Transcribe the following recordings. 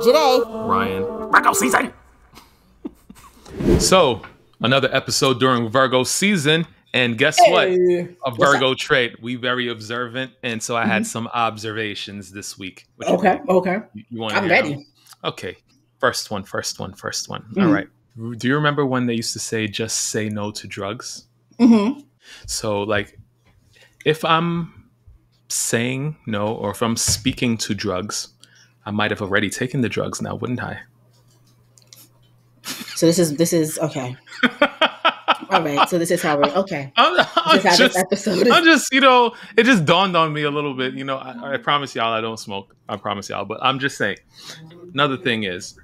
Joyhdae. Ryan. Virgo season! So, another episode during Virgo season. And guess what? A Virgo trait. We very observant. And so I had some observations this week. Okay. You want to I'm hear ready. them? Okay. First one. All right. Do you remember when they used to say, just say no to drugs? Mm-hmm. So, like, if I'm saying no, or if I'm speaking to drugs, I might have already taken the drugs now, wouldn't I? So this is okay. All right. So this is how we're okay. This episode is. I'm just, it just dawned on me a little bit. I promise y'all I don't smoke. I promise y'all. But I'm just saying. Another thing is,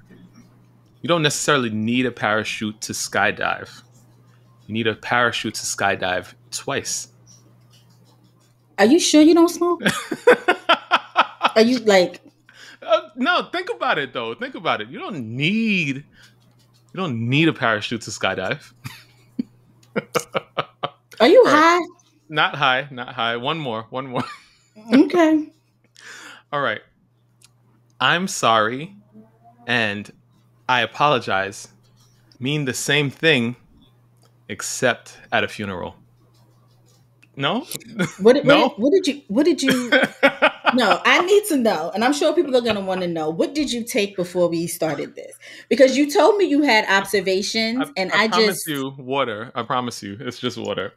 you don't necessarily need a parachute to skydive. You need a parachute to skydive twice. Are you sure you don't smoke? Are you like? No, think about it though. Think about it. You don't need a parachute to skydive. Are you high? Not high. One more. Okay. All right. I'm sorry and I apologize mean the same thing except at a funeral. No? What did you No, I need to know, and I'm sure people are going to want to know, what did you take before we started this? Because you told me you had observations, I promise you water. I promise you. It's just water.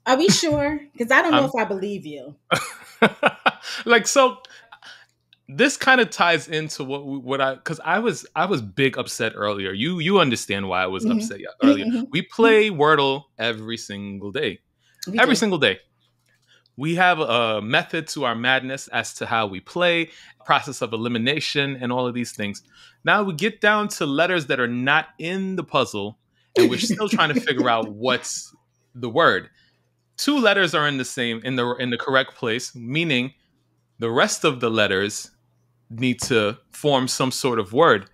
Are we sure? Because I don't know if I believe you. So this kind of ties into because I was big upset earlier. You understand why I was upset earlier. We play Wordle every single day. Single day. We have a method to our madness as to how we play, process of elimination, and all of these things. Now we get down to letters that are not in the puzzle, and we're still trying to figure out what's the word. 2 letters are in the correct place, meaning the rest of the letters need to form some sort of word.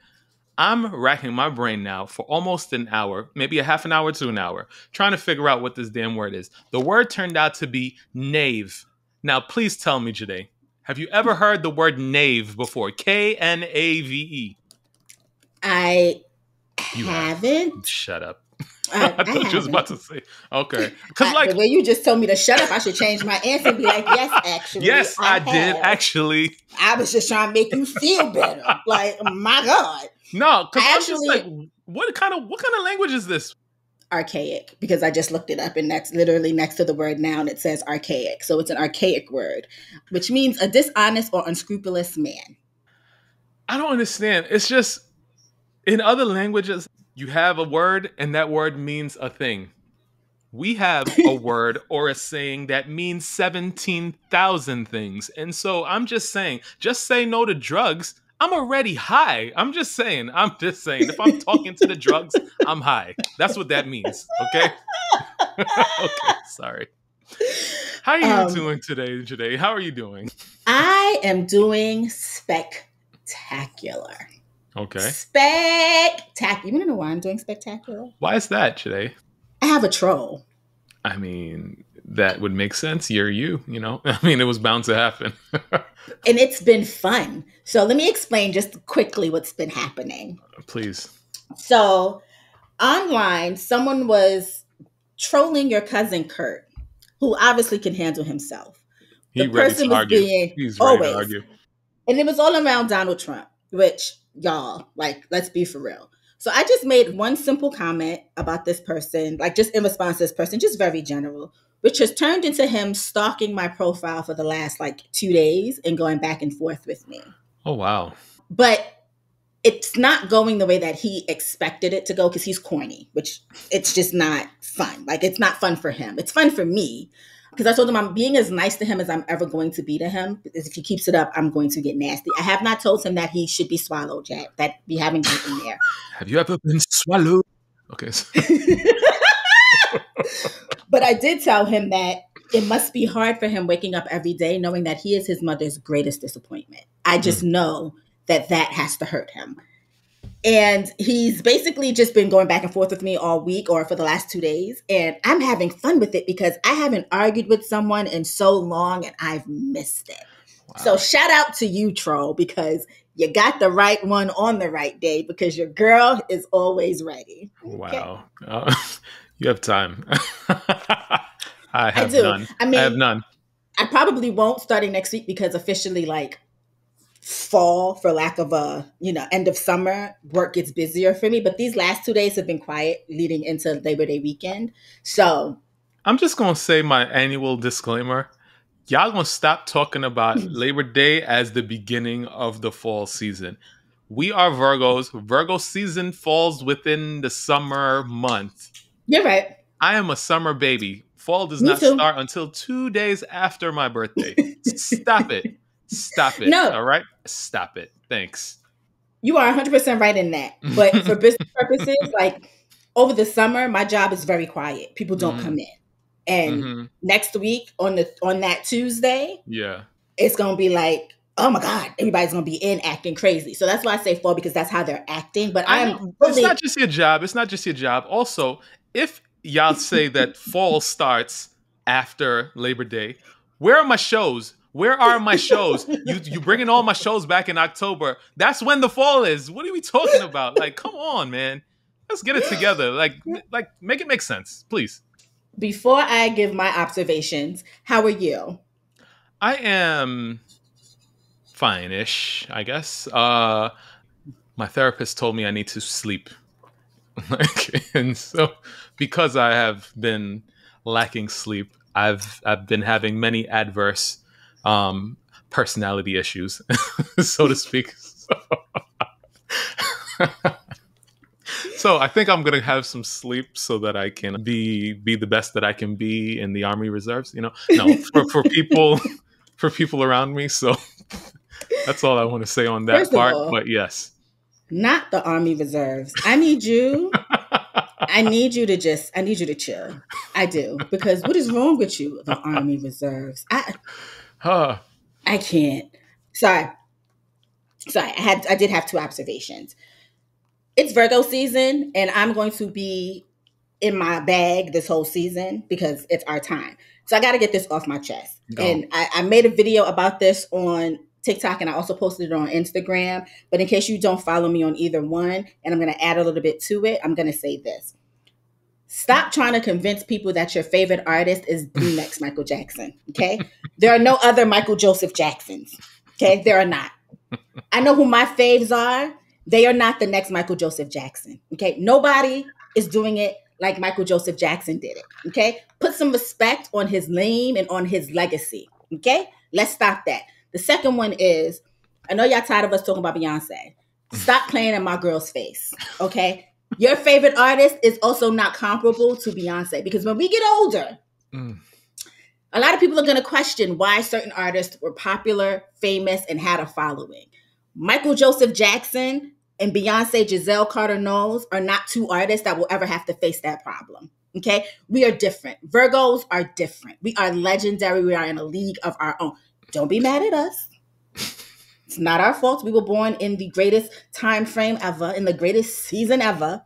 I'm racking my brain now for almost an hour, maybe a half an hour to an hour, trying to figure out what this damn word is. The word turned out to be knave. Now, please tell me, Joyhdae, have you ever heard the word knave before? Knave. I haven't. Shut up. I thought you was about to say. Okay. The way you just told me to shut up, I should change my answer and be like, yes, actually. Yes, I did, actually. I was just trying to make you feel better. Like, my God. No, because I'm just like, what kind of language is this? Archaic, because I just looked it up, and that's literally next to the word noun. It says archaic. So it's an archaic word, which means a dishonest or unscrupulous man. I don't understand. It's just, in other languages, you have a word and that word means a thing. We have a word or a saying that means 17,000 things. And so I'm just saying, just say no to drugs. I'm already high. I'm just saying. If I'm talking to the drugs, I'm high. That's what that means. Okay? Okay, sorry. How are you doing today, Joyhdae? How are you doing? I am doing spectacular. Okay. Spectacular. You want to know why I'm doing spectacular? Why is that, Joyhdae? I have a troll. I mean, that would make sense. You're you. I mean, it was bound to happen. And it's been fun. So let me explain just quickly what's been happening. Please. So online, someone was trolling your cousin Kurt, who obviously can handle himself. He's ready to argue. And it was all around Donald Trump, which, y'all, let's be for real. So I just made one simple comment about this person, just in response to this person, just very general, which has turned into him stalking my profile for the last 2 days and going back and forth with me. Oh, wow. But it's not going the way that he expected it to go, because he's corny, which it's just not fun. It's not fun for him. It's fun for me, because I told him I'm being as nice to him as I'm ever going to be to him. Because if he keeps it up, I'm going to get nasty. I have not told him that he should be swallowed, Jack, that we haven't been there. Have you ever been swallowed? Okay. But I did tell him that it must be hard for him waking up every day knowing that he is his mother's greatest disappointment. I just know that has to hurt him. And he's basically just been going back and forth with me all week, or for the last 2 days. And I'm having fun with it because I haven't argued with someone in so long and I've missed it. So shout out to you, troll, because you got the right one on the right day because your girl is always ready. Okay. Wow. You have time. I do. None. I mean, I have none. I probably won't starting next week because officially, like, fall, for lack of a, end of summer, work gets busier for me. But these last 2 days have been quiet leading into Labor Day weekend. So I'm just going to say my annual disclaimer. Y'all going to stop talking about Labor Day as the beginning of the fall season. We are Virgos. Virgo season falls within the summer month. You're right. I am a summer baby. Fall does Me not too. start until 2 days after my birthday. Stop it. Stop it. No. All right? Stop it. Thanks. You are 100% right in that. But for business purposes, like over the summer, my job is very quiet. People don't come in. And next week on that Tuesday, it's going to be like, oh my God, everybody's going to be in acting crazy. So that's why I say fall, because that's how they're acting. But it's not just your job. It's not just your job. Also, if y'all say that fall starts after Labor Day, where are my shows? Where are my shows? You bringing all my shows back in October. That's when the fall is. What are we talking about? Like, come on, man. Let's get it together. Like make it make sense, please. Before I give my observations, how are you? I am fine-ish, I guess. My therapist told me I need to sleep. And so because I have been lacking sleep, I've been having many adverse personality issues, so to speak. So I think I'm gonna have some sleep so that I can be the best that I can be in the Army Reserves. No, for people around me. So that's all I want to say on that First part. Of all, but yes, not the Army Reserves. I need you. I need you to chill. I do, because what is wrong with you? The Army Reserves. I can't. Sorry. I did have two observations. It's Virgo season, and I'm going to be in my bag this whole season because it's our time. So I got to get this off my chest. Go. And I made a video about this on TikTok, and I also posted it on Instagram. But in case you don't follow me on either one, and I'm going to add a little bit to it, I'm going to say this. Stop trying to convince people that your favorite artist is the next Michael Jackson, okay? There are no other Michael Joseph Jacksons, okay? There are not. I know who my faves are. They are not the next Michael Joseph Jackson, okay? Nobody is doing it like Michael Joseph Jackson did it, okay? Put some respect on his name and on his legacy, okay? Let's stop that. The second one is, I know y'all tired of us talking about Beyonce. Stop playing in my girl's face, okay? Your favorite artist is also not comparable to Beyonce, because when we get older, a lot of people are going to question why certain artists were popular, famous, and had a following. Michael Joseph Jackson and Beyonce Giselle Carter-Knowles are not two artists that will ever have to face that problem. Okay? We are different. Virgos are different. We are legendary. We are in a league of our own. Don't be mad at us. It's not our fault. We were born in the greatest time frame ever, in the greatest season ever.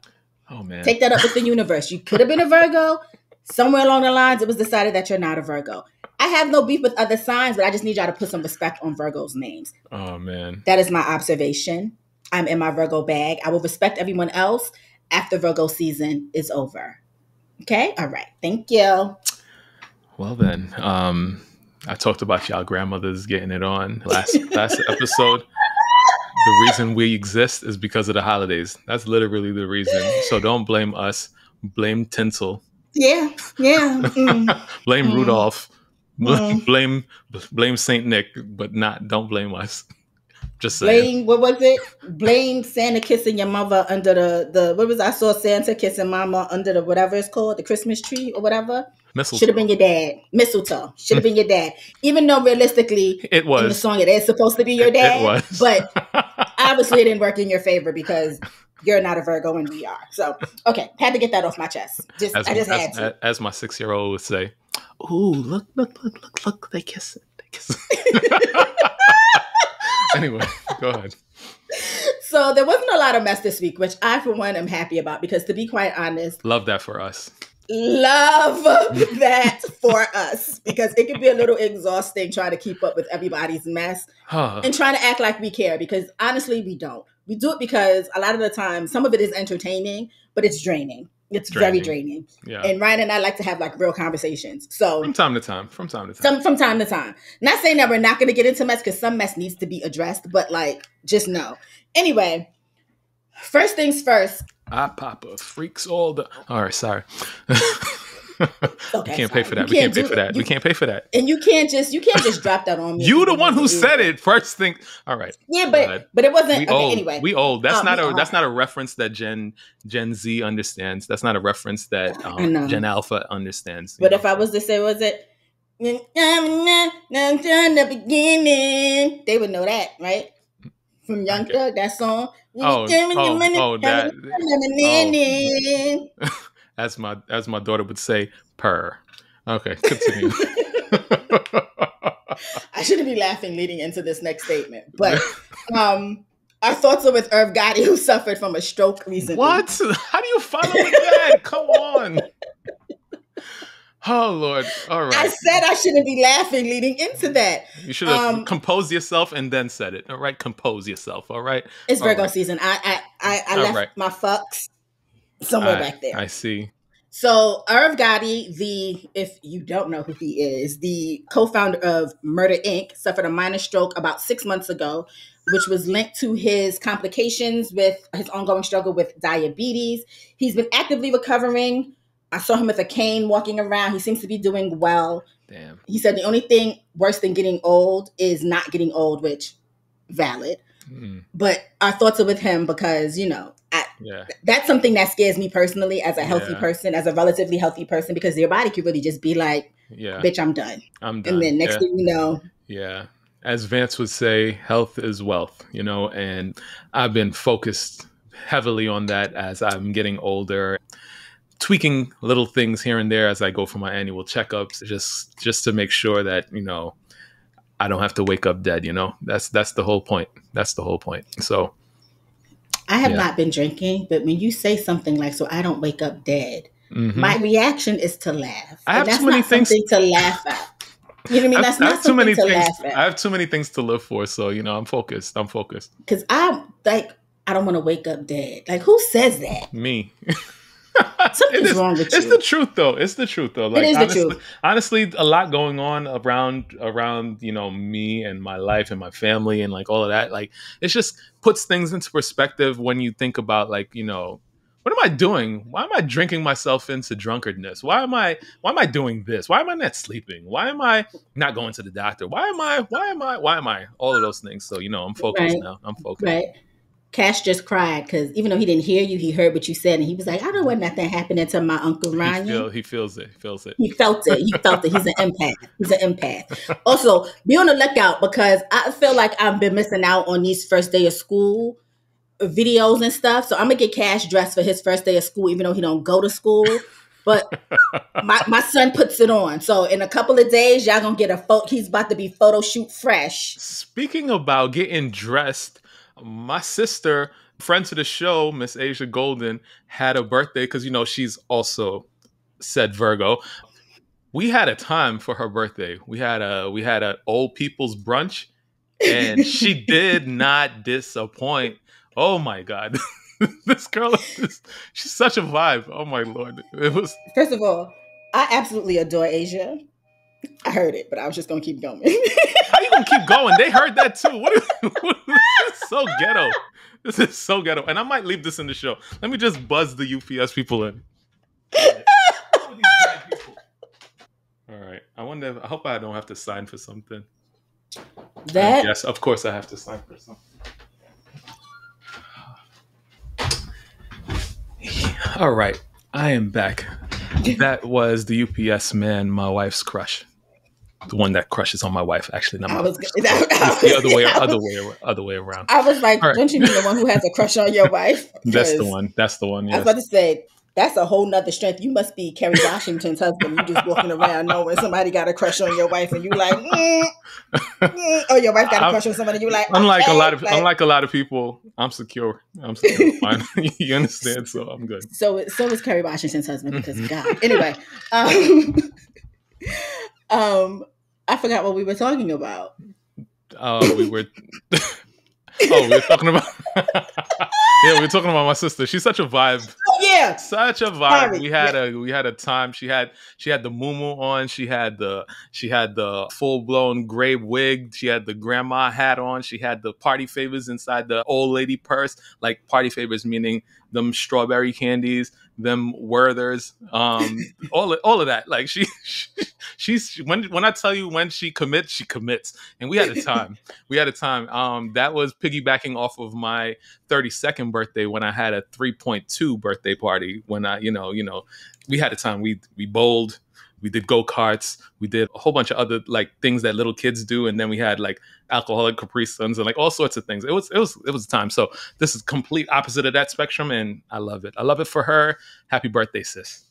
Oh, man. Take that up with the universe. You could have been a Virgo. Somewhere along the lines, it was decided that you're not a Virgo. I have no beef with other signs, but I just need y'all to put some respect on Virgo's names. Oh, man. That is my observation. I'm in my Virgo bag. I will respect everyone else after Virgo season is over. Okay? All right. Thank you. Well, then, I talked about y'all grandmothers getting it on last episode. The reason we exist is because of the holidays. That's literally the reason. So don't blame us. Blame tinsel. Yeah. Blame Rudolph. Blame Saint Nick, but don't blame us. Just saying. What was it? Blame Santa kissing your mother under the what was I saw Santa kissing mama under the whatever it's called, the Christmas tree or whatever. Mistletoe. Should have been your dad. Mistletoe. Should have been your dad. Even though realistically it was in the song it is supposed to be your dad. It was. But obviously it didn't work in your favor because you're not a Virgo and we are. So okay, had to get that off my chest. I just had to. As my 6-year-old would say, "Ooh, look, they kiss it. Anyway, go ahead. So there wasn't a lot of mess this week, which I, for one, am happy about because, to be quite honest, love that for us. love that for us because it can be a little exhausting trying to keep up with everybody's mess and trying to act like we care because honestly, we don't. We do it because a lot of the time, some of it is entertaining, but it's draining. It's very draining. Yeah. And Ryan and I like to have like real conversations. So from time to time. From time to time. Not saying that we're not going to get into mess because some mess needs to be addressed, but like just know. Anyway, first things first. Papa freaks all the. All right, sorry. Okay, we can't pay for that. We can't pay for that. We can't pay for that. And you can't just drop that on me. You the one who said it first thing. All right. Yeah, but it wasn't. Anyway, we old. That's not a reference that Gen Z understands. That's not a reference that Gen Alpha understands. But if I was to say, was it? The beginning, they would know that, right? From Young Thug, that song. As my daughter would say, purr. Okay, continue. I shouldn't be laughing leading into this next statement, but our thoughts are with Irv Gotti, who suffered from a stroke recently. What? How do you follow that? Come on. Oh, Lord. All right. I said I shouldn't be laughing leading into that. You should have composed yourself and then said it. All right? Compose yourself. All right? It's Virgo season. I left my fucks somewhere back there. I see. So Irv Gotti, if you don't know who he is, the co-founder of Murder Inc., suffered a minor stroke about 6 months ago, which was linked to his complications with his ongoing struggle with diabetes. He's been actively recovering. I saw him with a cane walking around. He seems to be doing well. Damn. He said the only thing worse than getting old is not getting old, which valid. But our thoughts are with him because, that's something that scares me personally as a healthy person, as a relatively healthy person, because your body could really just be like, bitch, I'm done. And then next thing you know. Yeah. As Vance would say, health is wealth, and I've been focused heavily on that as I'm getting older. Tweaking little things here and there as I go for my annual checkups, just to make sure that, I don't have to wake up dead, that's the whole point. That's the whole point. So I have not been drinking, but when you say something like, so I don't wake up dead, my reaction is to laugh. I have too many things to laugh at. You know what I mean? That's not something to laugh at. I have too many things to live for. So, I'm focused. Because I don't want to wake up dead. Like, who says that? Me. Something's wrong with you. It's the truth, though. Like, it is the truth. Honestly, a lot going on around me and my life and my family and like all of that. Like, it just puts things into perspective when you think about like, what am I doing? Why am I drinking myself into drunkardness? Why am I doing this? Why am I not sleeping? Why am I not going to the doctor? Why am I? All of those things. So, I'm focused now. I'm focused. Right. Cash just cried because even though he didn't hear you, he heard what you said. And he was like, I don't want nothing happening to my Uncle Ryan. He feels it. He felt it. He's an empath. Also, be on the lookout because I feel like I've been missing out on these first day of school videos and stuff. So I'm going to get Cash dressed for his first day of school, even though he don't go to school. But my son puts it on. So in a couple of days, y'all going to get he's about to be photo shoot fresh. Speaking about getting dressed, my sister, friend to the show, Miss Asia Golden, had a birthday because, she's also said Virgo. We had a time for her birthday. We had an old people's brunch, and she did not disappoint. Oh my God. This girl, she's such a vibe. Oh my Lord. It was. First of all, I absolutely adore Asia. I heard it, but I was just going to keep going. How you going to keep going? They heard that too. This is so ghetto. This is so ghetto. And I might leave this in the show. Let me just buzz the UPS people in. All right. I hope I don't have to sign for something. Yes, of course I have to sign for something. All right. I am back. That was the UPS man, my wife's crush. The one that crushes on my wife, actually, not my wife. The other way around. I was like, right. Don't you mean the one who has a crush on your wife? That's the one. Yes. I was about to say, That's a whole nother strength. You must be Kerry Washington's husband. You just walking around knowing somebody got a crush on your wife, and you like, or your wife got a crush on somebody. You like, unlike okay. unlike a lot of people, I'm secure. I'm secure. Fine. You understand? So I'm good. So is Kerry Washington's husband because God. Anyway, I forgot what we were talking about. We were. Oh, we were talking about. Yeah, we were talking about my sister. She's such a vibe. Yeah, such a vibe. We had a time. She had the muumuu on. She had the full blown gray wig. She had the grandma hat on. She had the party favors inside the old lady purse. Like party favors meaning them strawberry candies, them Werthers, all of that. Like she's when I tell you when she commits. And we had a time. That was piggybacking off of my 32nd birthday when I had a 3.2 birthday party. When I, we had a time. We bowled. We did go-karts. We did a whole bunch of other like things that little kids do, and then we had like alcoholic Capri Suns and like all sorts of things. It was a time. So this is complete opposite of that spectrum, and I love it. I love it for her. Happy birthday, sis.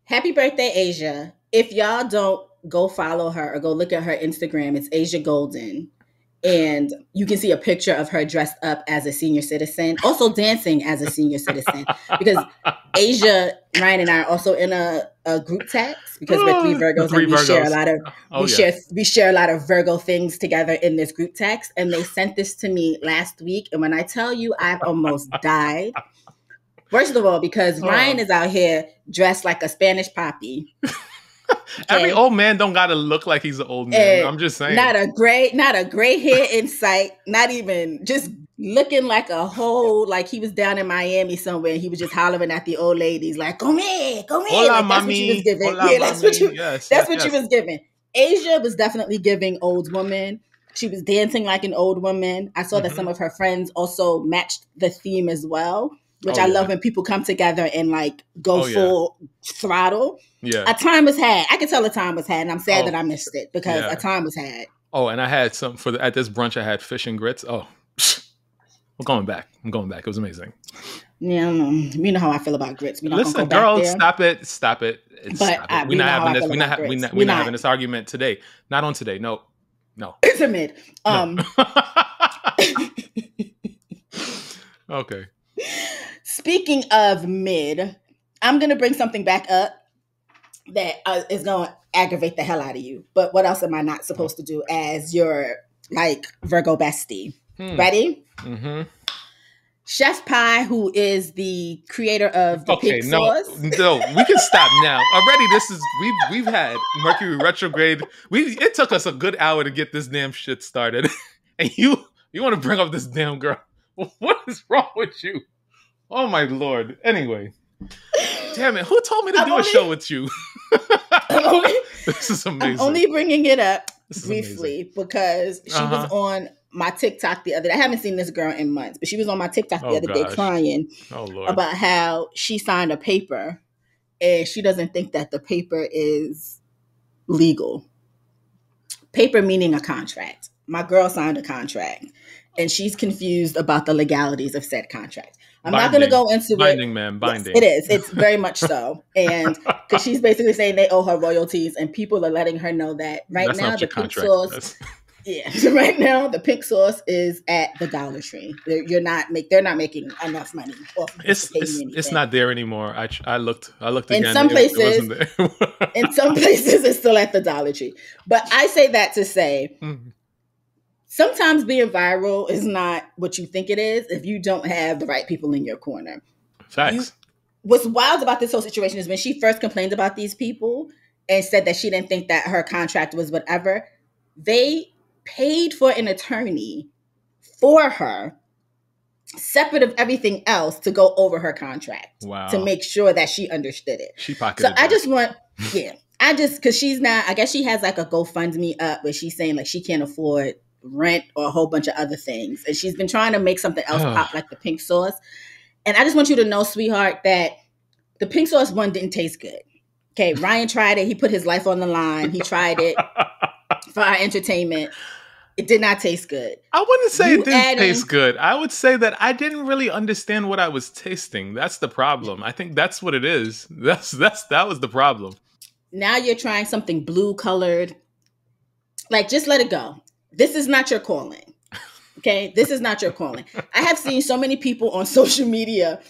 Happy birthday, Asia. If y'all don't go follow her or go look at her Instagram, it's Asia Golden. And you can see a picture of her dressed up as a senior citizen, also dancing as a senior citizen. Because Asia, Ryan, and I are also in a group text because we're three Virgos and we share a lot of we share a lot of Virgo things together in this group text. And they sent this to me last week, and when I tell you, I've almost died. First of all, because Ryan is out here dressed like a Spanish poppy. Okay. Every old man don't gotta look like he's an old man. I'm just saying. Not a gray hair in sight. Not even just looking like a whole, like he was down in Miami somewhere. And he was just hollering at the old ladies like, "Come here, come here." Hola, like, that's what she was giving. Hola, yeah, that's what you. Yes, that's what she was giving. Asia was definitely giving old woman. She was dancing like an old woman. I saw that some of her friends also matched the theme as well. Which I love when people come together and like go full throttle. Yeah. A time was had. I can tell a time was had, and I'm sad that I missed it because a time was had. Oh, and I had some at this brunch. I had fish and grits. Oh, I'm going back. It was amazing. Yeah, you know how I feel about grits. We're not Listen, gonna go girl, back there. stop it. We're not having this argument today. Not on today. No. It's a mid. No. Okay. Speaking of mid, I'm going to bring something back up that is going to aggravate the hell out of you. But what else am I not supposed to do as your like Virgo bestie? Ready? Mm-hmm. Chef Pie, who is the creator of the pig sauce. No, we can stop now. Already, we've had Mercury retrograde. It took us a good hour to get this damn shit started, and you want to bring up this damn girl? What is wrong with you? Oh my Lord. Anyway. Damn it. Who told me to do a show with you? This is amazing. I'm only bringing it up briefly because she was on my TikTok the other day. I haven't seen this girl in months, but she was on my TikTok the other day crying about how she signed a paper and she doesn't think that the paper is legal. Paper meaning a contract. My girl signed a contract and she's confused about the legalities of said contract. I'm not going to go into binding, man. Binding. Yes, it is. It's very much so. And because she's basically saying they owe her royalties, and people are letting her know that That's now not the pink sauce. Yeah, right now the pink sauce is at the Dollar Tree. They're not making enough money. It's not there anymore. I looked again. In some places, it wasn't there. In some places, it's still at the Dollar Tree. But I say that to say. Mm-hmm. Sometimes being viral is not what you think it is if you don't have the right people in your corner. Facts. What's wild about this whole situation is when she first complained about these people and said that she didn't think that her contract was whatever, they paid for an attorney for her, separate of everything else, to go over her contract. Wow. To make sure that she understood it. She pocketed I just want, because she's not, I guess she has like a GoFundMe up where she's saying like she can't afford rent or a whole bunch of other things, and she's been trying to make something else pop like the pink sauce. And I just want you to know, sweetheart, that the pink sauce one didn't taste good. Okay, Ryan tried it. He put his life on the line. He tried it for our entertainment. It did not taste good. I wouldn't say You it didn't taste good. I would say that I didn't really understand what I was tasting. That's the problem. I think that's what it is. That was the problem. Now you're trying something blue colored. Like, just let it go. This is not your calling. Okay? This is not your calling. I have seen so many people on social media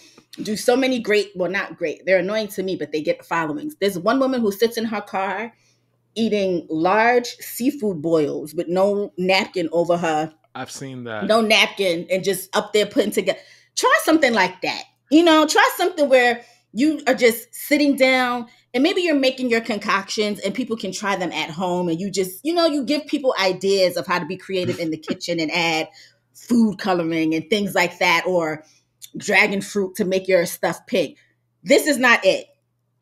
do so many great, well, not great. They're annoying to me, but they get followings. There's one woman who sits in her car eating large seafood boils with no napkin over her. I've seen that. No napkin, and just up there putting together. Try something like that. You know, try something where you are just sitting down and maybe you're making your concoctions and people can try them at home, and you just, you know, you give people ideas of how to be creative in the kitchen and add food coloring and things like that, or dragon fruit to make your stuff pink. This is not it.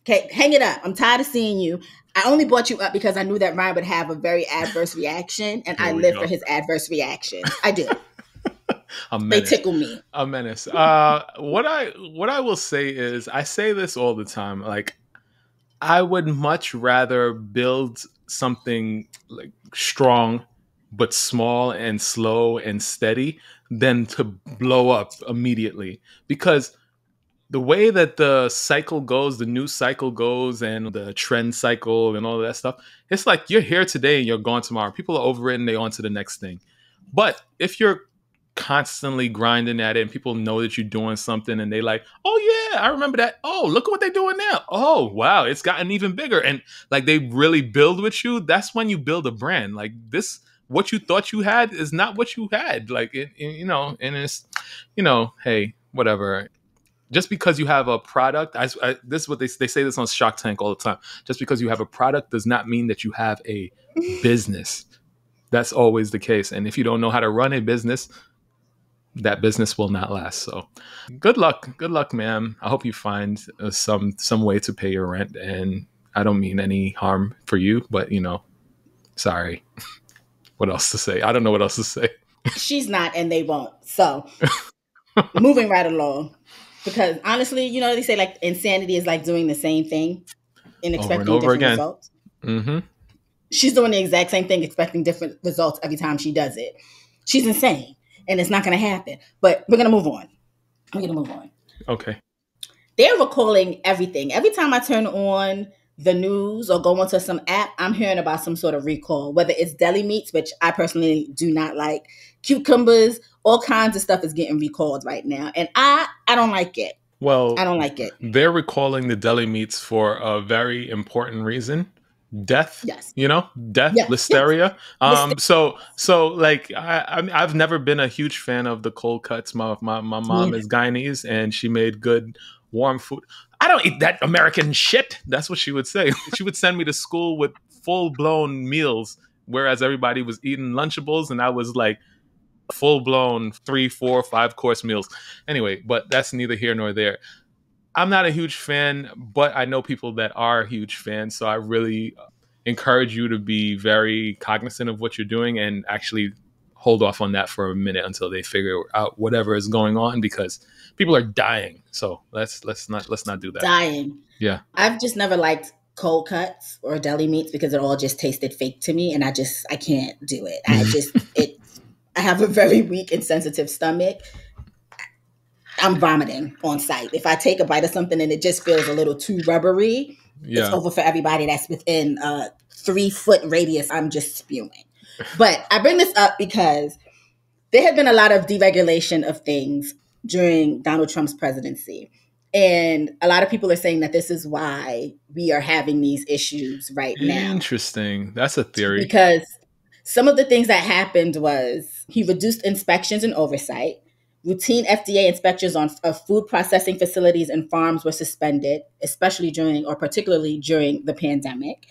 Okay, hang it up. I'm tired of seeing you. I only brought you up because I knew that Ryan would have a very adverse reaction, and I live for his adverse reactions. I do. They tickle me. A menace. What I will say is, I say this all the time. Like, I would much rather build something like strong but small and slow and steady than to blow up immediately, because the way that the cycle goes, the news cycle goes, and the trend cycle and all of that stuff, it's like you're here today and you're gone tomorrow. People are over it and they're on to the next thing. But if you're constantly grinding at it and people know that you're doing something and they like, oh yeah, I remember that. Oh, look at what they're doing now. Oh, wow, it's gotten even bigger. And like they really build with you. That's when you build a brand. Like this, what you thought you had is not what you had. Like, you know, and it's, you know, hey, whatever. Just because you have a product, this is what they say this on Shark Tank all the time. Just because you have a product does not mean that you have a business. That's always the case. And if you don't know how to run a business, that business will not last. So good luck, ma'am. I hope you find some way to pay your rent. And I don't mean any harm for you, but you know, sorry. What else to say? I don't know what else to say. She's not, and they won't. So moving right along. Because honestly, you know, they say like insanity is like doing the same thing and expecting different results. Mm-hmm. She's doing the exact same thing, expecting different results every time she does it. She's insane, and it's not going to happen. But we're going to move on. Okay. They're recalling everything. Every time I turn on the news or go onto some app, I'm hearing about some sort of recall, whether it's deli meats, which I personally do not like, cucumbers, all kinds of stuff is getting recalled right now. And I don't like it. Well, I don't like it. They're recalling the deli meats for a very important reason. Death. Yes. You know, death, yes. Listeria. Yes. So like I've never been a huge fan of the cold cuts. My mom is Guyanese and she made good warm food. I don't eat that American shit. That's what she would say. She would send me to school with full-blown meals, whereas everybody was eating Lunchables and I was like full-blown 3, 4, 5-course meals. Anyway, but that's neither here nor there. I'm not a huge fan, but I know people that are huge fans. So I really encourage you to be very cognizant of what you're doing and actually hold off on that for a minute until they figure out whatever is going on, because people are dying. So let's not do that. Dying. Yeah. I've just never liked cold cuts or deli meats because it all just tasted fake to me, and I can't do it. I have a very weak and sensitive stomach. I'm vomiting on sight. If I take a bite of something and it just feels a little too rubbery, it's over for everybody that's within a 3-foot radius. I'm just spewing. But I bring this up because there had been a lot of deregulation of things during Donald Trump's presidency. And a lot of people are saying that this is why we are having these issues right now. Interesting. That's a theory. Because some of the things that happened was he reduced inspections and oversight. Routine FDA inspections of food processing facilities and farms were suspended, particularly during the pandemic.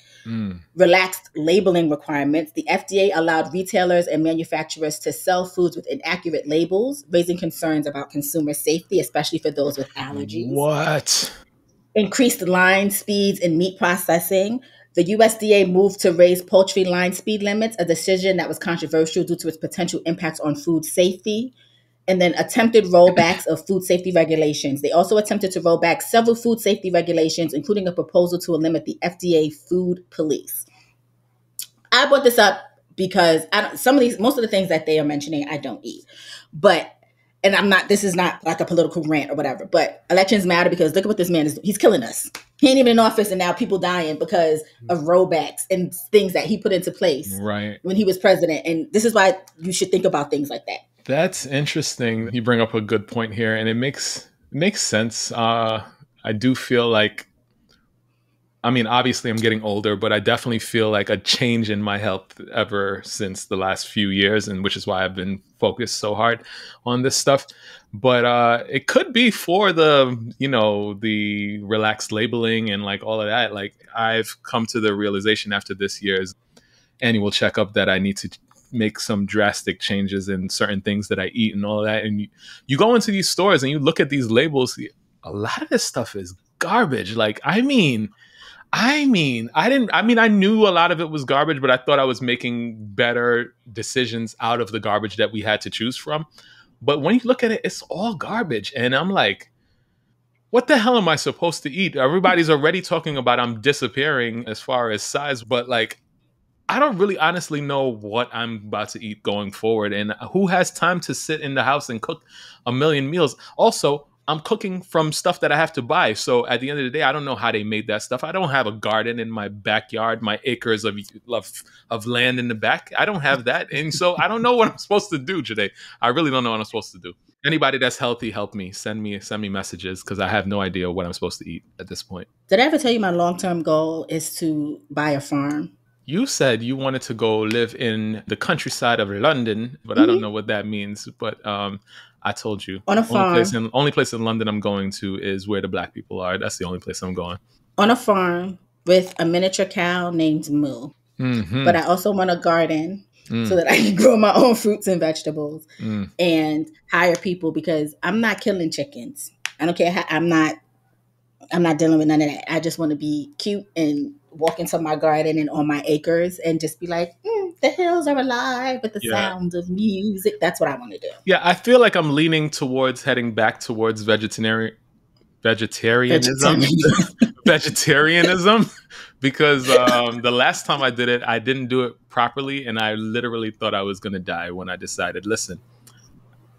Relaxed labeling requirements. The FDA allowed retailers and manufacturers to sell foods with inaccurate labels, raising concerns about consumer safety, especially for those with allergies. What? Increased line speeds in meat processing. The USDA moved to raise poultry line speed limits, a decision that was controversial due to its potential impacts on food safety. And then attempted rollbacks of food safety regulations. They also attempted to roll back several food safety regulations, including a proposal to limit the FDA food police. I brought this up because most of the things that they are mentioning, I don't eat. But, and this is not like a political rant or whatever, but elections matter because look at what this man is, he's killing us. He ain't even in office and now people dying because of rollbacks and things that he put into place when he was president. And this is why you should think about things like that. That's interesting. You bring up a good point here, and it makes sense. I do feel like, I mean, obviously I'm getting older, but I definitely feel like a change in my health ever since the last few years, and which is why I've been focused so hard on this stuff. But it could be for the relaxed labeling and like all of that. Like I've come to the realization after this year's annual checkup that I need to make some drastic changes in certain things that I eat and all of that. And you go into these stores and you look at these labels, a lot of this stuff is garbage. Like, I knew a lot of it was garbage, but I thought I was making better decisions out of the garbage that we had to choose from. But when you look at it, it's all garbage. And I'm like, what the hell am I supposed to eat? Everybody's already talking about I'm disappearing as far as size, but like, I don't really honestly know what I'm about to eat going forward. And who has time to sit in the house and cook a million meals? Also, I'm cooking from stuff that I have to buy. So at the end of the day, I don't know how they made that stuff. I don't have a garden in my backyard, my acres of land in the back. I don't have that. And so I don't know what I'm supposed to do today. I really don't know what I'm supposed to do. Anybody that's healthy, help me. Send me messages because I have no idea what I'm supposed to eat at this point. Did I ever tell you my long-term goal is to buy a farm? You said you wanted to go live in the countryside of London, but I don't know what that means. But I told you. On a farm. Only place in London I'm going to is where the black people are. That's the only place I'm going. On a farm with a miniature cow named Moo. Mm-hmm. But I also want a garden so that I can grow my own fruits and vegetables and hire people because I'm not killing chickens. I don't care how, I'm not dealing with none of that. I just want to be cute and walk into my garden and on my acres and just be like, the hills are alive with the sounds of music. That's what I want to do. Yeah, I feel like I'm leaning towards heading back towards vegetarianism. Vegetarianism. Because the last time I did it, I didn't do it properly. And I literally thought I was going to die when I decided, listen,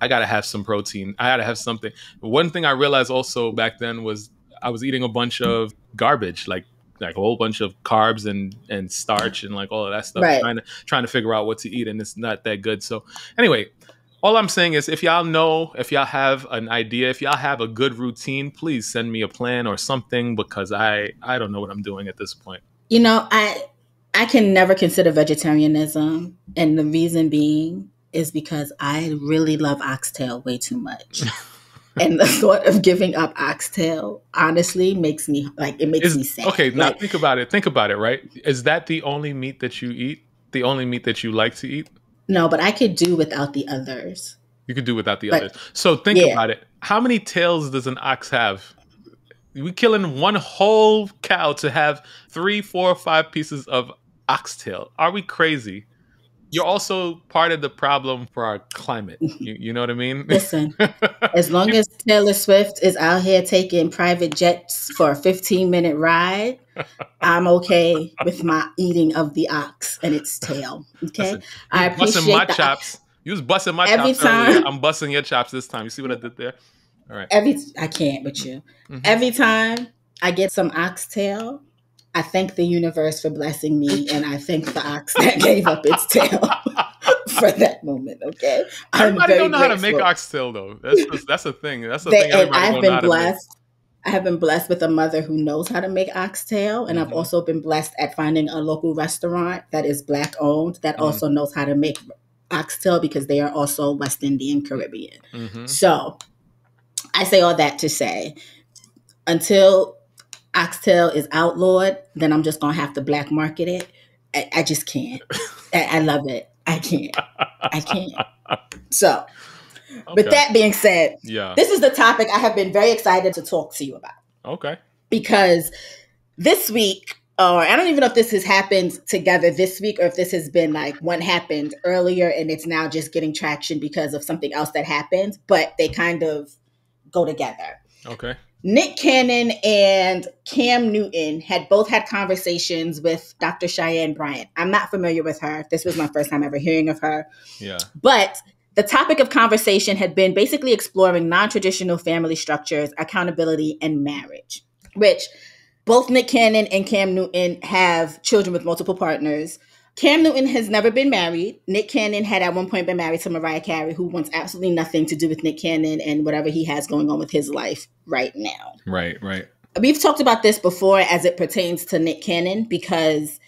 I got to have some protein. I got to have something. One thing I realized also back then was I was eating a bunch of garbage, like a whole bunch of carbs and starch and like all of that stuff, trying to figure out what to eat. And it's not that good. So anyway, all I'm saying is if y'all have an idea, if y'all have a good routine, please send me a plan or something because I don't know what I'm doing at this point. You know, I can never consider vegetarianism. And the reason being is because I really love oxtail way too much. And the thought of giving up oxtail honestly makes me sad. Okay, now think about it, right? Is that the only meat that you eat? The only meat that you like to eat? No, but I could do without the others. You could do without the others. So think about it. How many tails does an ox have? We killing one whole cow to have 3, 4, 5 pieces of oxtail. Are we crazy? You're also part of the problem for our climate. You know what I mean? Listen, as long as Taylor Swift is out here taking private jets for a 15-minute ride, I'm okay with my eating of the ox and its tail. Okay? Listen, I appreciate my chops. You was busting my chops earlier. I'm busting your chops this time. You see what I did there? All right. I can't with you. Mm-hmm. Every time I get some oxtail, I thank the universe for blessing me, and I thank the ox that gave up its tail for that moment. Okay, everybody don't know how to make oxtail, though. That's a thing. That's the thing. I've been blessed. I have been blessed with a mother who knows how to make oxtail, and I've also been blessed at finding a local restaurant that is Black owned that also knows how to make oxtail because they are also West Indian Caribbean. Mm-hmm. So I say all that to say, until oxtail is outlawed, then I'm just going to have to black market it. I just can't. I love it. I can't. So, with that being said, this is the topic I have been very excited to talk to you about. Okay. Because this week, or I don't even know if this has happened together this week or if this has been like one happened earlier and it's now just getting traction because of something else that happened, but they kind of go together. Okay. Nick Cannon and Cam Newton had both had conversations with Dr. Cheyenne Bryant. I'm not familiar with her. This was my first time ever hearing of her. Yeah. But the topic of conversation had been basically exploring non-traditional family structures, accountability, and marriage, which both Nick Cannon and Cam Newton have children with multiple partners. Cam Newton has never been married. Nick Cannon had at one point been married to Mariah Carey, who wants absolutely nothing to do with Nick Cannon and whatever he has going on with his life right now. Right. We've talked about this before as it pertains to Nick Cannon, because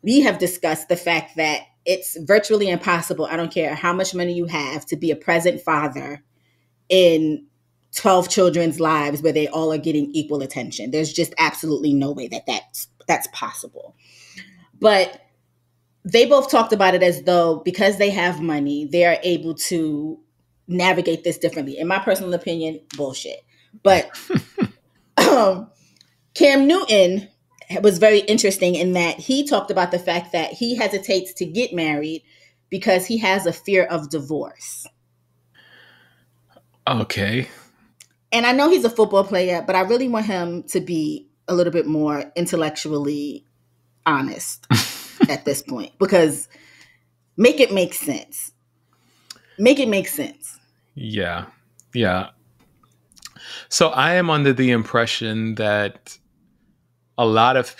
we have discussed the fact that it's virtually impossible, I don't care how much money you have, to be a present father in 12 children's lives where they all are getting equal attention. There's just absolutely no way that that's possible. But they both talked about it as though because they have money, they are able to navigate this differently. In my personal opinion, bullshit. But Cam Newton was very interesting in that he talked about the fact that he hesitates to get married because he has a fear of divorce. Okay. And I know he's a football player, but I really want him to be a little bit more intellectually honest at this point, because make it make sense. Make it make sense. Yeah. So I am under the impression that a lot of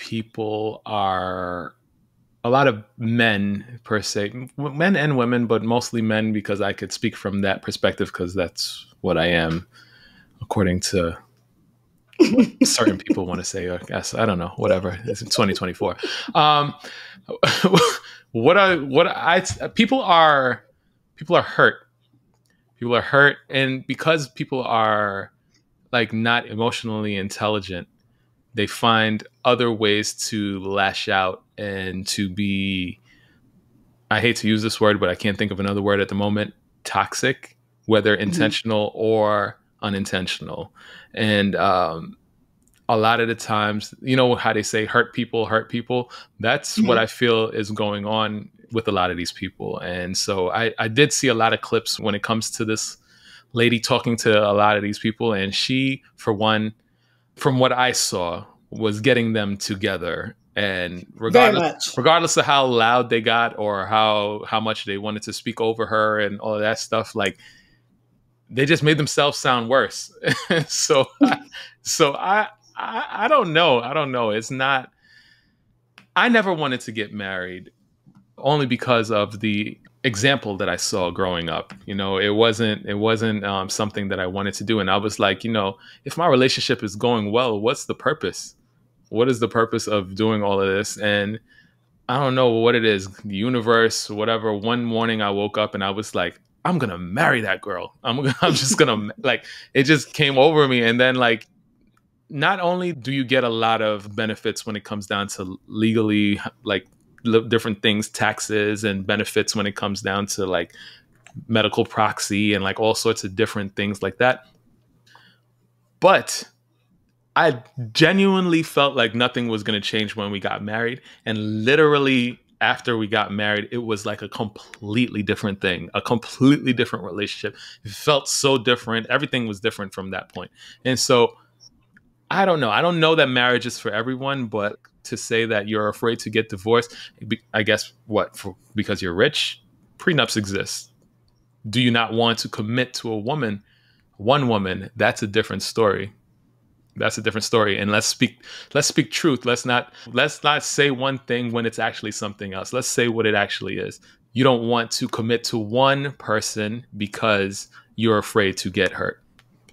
men per se, men and women, but mostly men, because I could speak from that perspective because that's what I am, according to what certain people want to say. I guess, I don't know, whatever. It's in 2024. People are hurt. People are hurt, and because people are like not emotionally intelligent, they find other ways to lash out and to be, I hate to use this word, but I can't think of another word at the moment, toxic, whether intentional or unintentional. And a lot of the times, you know how they say hurt people. That's what I feel is going on with a lot of these people. And so I did see a lot of clips when it comes to this lady talking to a lot of these people. And she, for one, from what I saw, was getting them together. And regardless of how loud they got or how much they wanted to speak over her and all of that stuff, like, they just made themselves sound worse. So I don't know. It's not, I never wanted to get married only because of the example that I saw growing up. You know, it wasn't something that I wanted to do. And I was like, you know, if my relationship is going well, what's the purpose? What is the purpose of doing all of this? And I don't know what it is, the universe, whatever. One morning I woke up and I was like, I'm going to marry that girl. I'm just going to, like, it just came over me. And then, like, not only do you get a lot of benefits when it comes down to legally, like, different things, taxes and benefits when it comes down to like medical proxy and like all sorts of different things like that. But I genuinely felt like nothing was going to change when we got married. And literally after we got married, it was like a completely different thing, a completely different relationship. It felt so different. Everything was different from that point. And so I don't know. I don't know that marriage is for everyone, but to say that you're afraid to get divorced, I guess because you're rich, prenups exist. Do you not want to commit to one woman? That's a different story. And let's speak truth. Let's not say one thing when it's actually something else. Let's say what it actually is. You don't want to commit to one person because you're afraid to get hurt.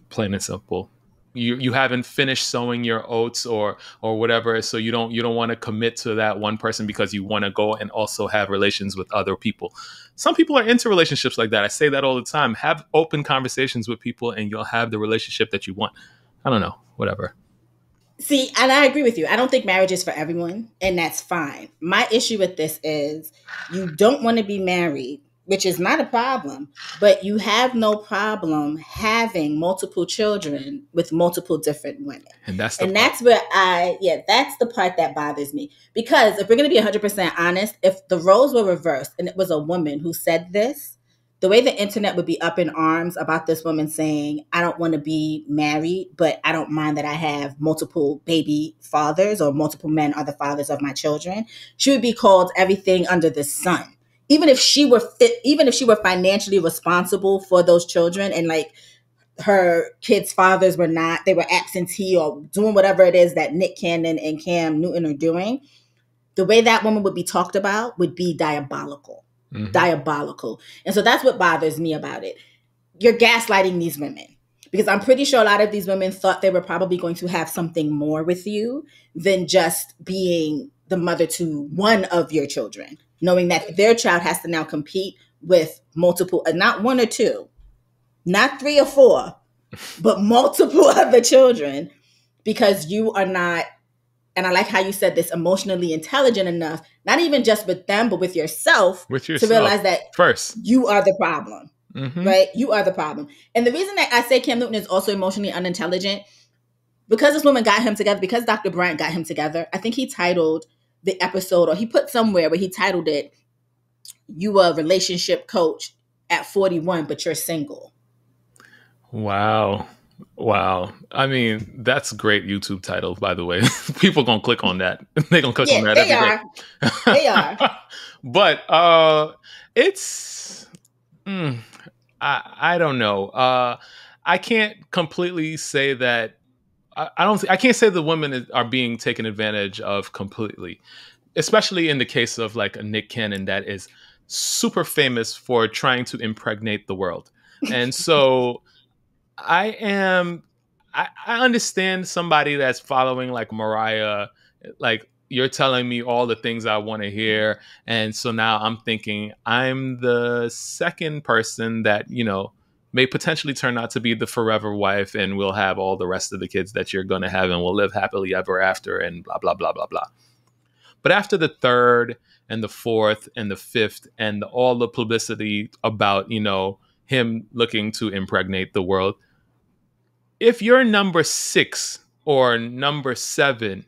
Plain and simple. You haven't finished sowing your oats or whatever, so you don't want to commit to that one person because you want to go and also have relations with other people. Some people are into relationships like that. I say that all the time. Have open conversations with people and you'll have the relationship that you want. I don't know, whatever. See, and I agree with you. I don't think marriage is for everyone, and that's fine. My issue with this is you don't want to be married, which is not a problem, but you have no problem having multiple children with multiple different women. And that's that's where that's the part that bothers me. Because if we're going to be 100% honest, if the roles were reversed and it was a woman who said this, the way the internet would be up in arms about this woman saying, I don't want to be married, but I don't mind that I have multiple baby fathers, or multiple men are the fathers of my children. She would be called everything under the sun. Even if she were financially responsible for those children, and like her kids' fathers were not, they were absentee or doing whatever it is that Nick Cannon and Cam Newton are doing, the way that woman would be talked about would be diabolical. Mm-hmm. Diabolical. And so that's what bothers me about it. You're gaslighting these women, because I'm pretty sure a lot of these women thought they were probably going to have something more with you than just being the mother to one of your children, knowing that their child has to now compete with multiple, not one or two, not 3 or 4, but multiple other children, because you are not, and I like how you said this, emotionally intelligent enough, not even just with them, but with yourself to realize that first you are the problem, right? You are the problem. And the reason that I say Cam Newton is also emotionally unintelligent, because this woman got him together, because Dr. Bryant got him together, I think he titled the episode, or he put somewhere where he titled it, "You a relationship coach at 41, but you're single." Wow. Wow. I mean, that's a great YouTube title, by the way. People gonna click on that. They gonna click on that. They are. They are. But it's I don't know. I can't completely say that. I can't say the women are being taken advantage of completely, especially in the case of like a Nick Cannon that is super famous for trying to impregnate the world. And so I understand somebody that's following like Mariah, like you're telling me all the things I want to hear. And so now I'm thinking I'm the second person that, you know, may potentially turn out to be the forever wife, and we'll have all the rest of the kids that you're going to have, and we'll live happily ever after, and blah, blah, blah, blah, blah. But after the third and the fourth and the fifth and all the publicity about, you know, him looking to impregnate the world, if you're number 6 or number 7,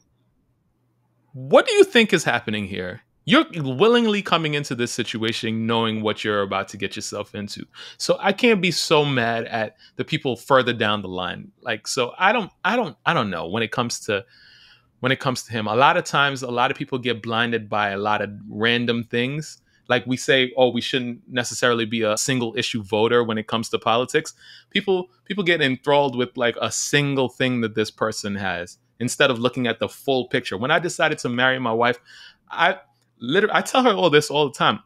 what do you think is happening here? You're willingly coming into this situation knowing what you're about to get yourself into. So I can't be so mad at the people further down the line. Like, so I don't know when it comes to him. A lot of times, a lot of people get blinded by a lot of random things. Like we say, oh, we shouldn't necessarily be a single issue voter when it comes to politics. People get enthralled with like a single thing that this person has, instead of looking at the full picture. When I decided to marry my wife, I tell her all this all the time.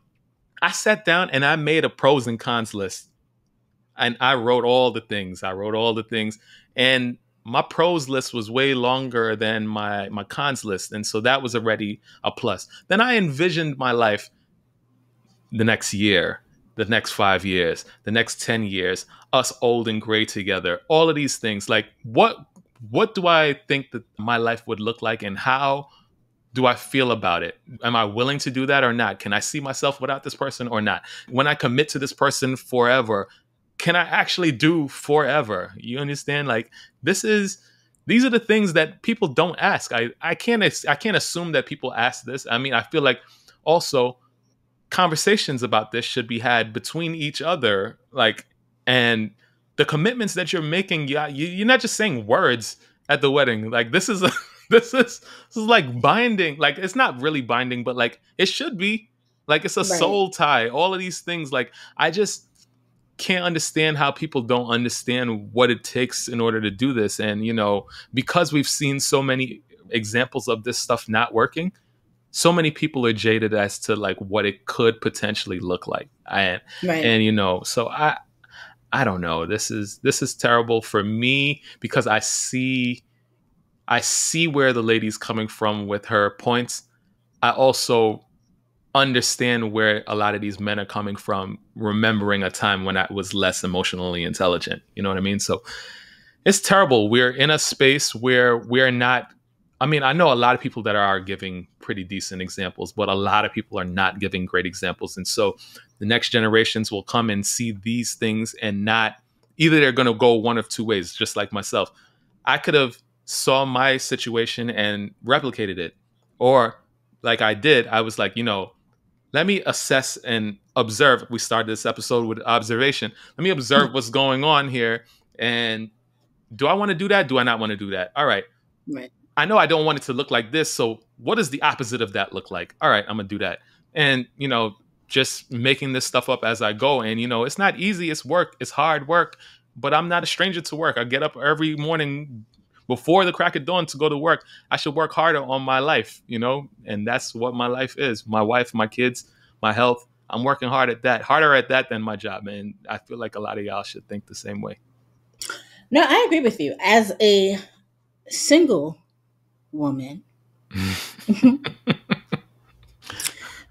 I sat down and I made a pros and cons list, and I wrote all the things. And my pros list was way longer than my cons list. And so that was already a plus. Then I envisioned my life the next year, the next 5 years, the next 10 years, us old and gray together, all of these things. Like, what do I think that my life would look like, and how do I feel about it? Am I willing to do that or not? Can I see myself without this person or not? When I commit to this person forever, can I actually do forever? You understand? Like, these are the things that people don't ask. I can't assume that people ask this. I mean, I feel like also conversations about this should be had between each other, like, and the commitments that you're making. Yeah, you're not just saying words at the wedding. Like, this is like binding. Like, it's not really binding, but like it should be. Like, it's a soul tie. All of these things. Like, I just can't understand how people don't understand what it takes in order to do this. And, you know, because we've seen so many examples of this stuff not working, so many people are jaded as to like what it could potentially look like. And you know, so I don't know. This is terrible for me, because I see where the lady's coming from with her points. I also understand where a lot of these men are coming from, remembering a time when I was less emotionally intelligent. You know what I mean? So it's terrible. We're in a space where we're not, I mean, I know a lot of people that are giving pretty decent examples, but a lot of people are not giving great examples. And so the next generations will come and see these things, and not, either they're going to go one of two ways, just like myself. I could have saw my situation and replicated it, or like I did, I was like, you know, let me assess and observe. We started this episode with observation. Let me observe what's going on here. And do I want to do that? Do I not want to do that? All right. Right. I know I don't want it to look like this. So what does the opposite of that look like? All right, I'm going to do that. And, just making this stuff up as I go. And, it's not easy. It's work. It's hard work. But I'm not a stranger to work. I get up every morning before the crack of dawn to go to work. I should work harder on my life, and that's what my life is. My wife, my kids, my health. I'm working harder at that than my job. And I feel like a lot of y'all should think the same way. No, I agree with you. As a single woman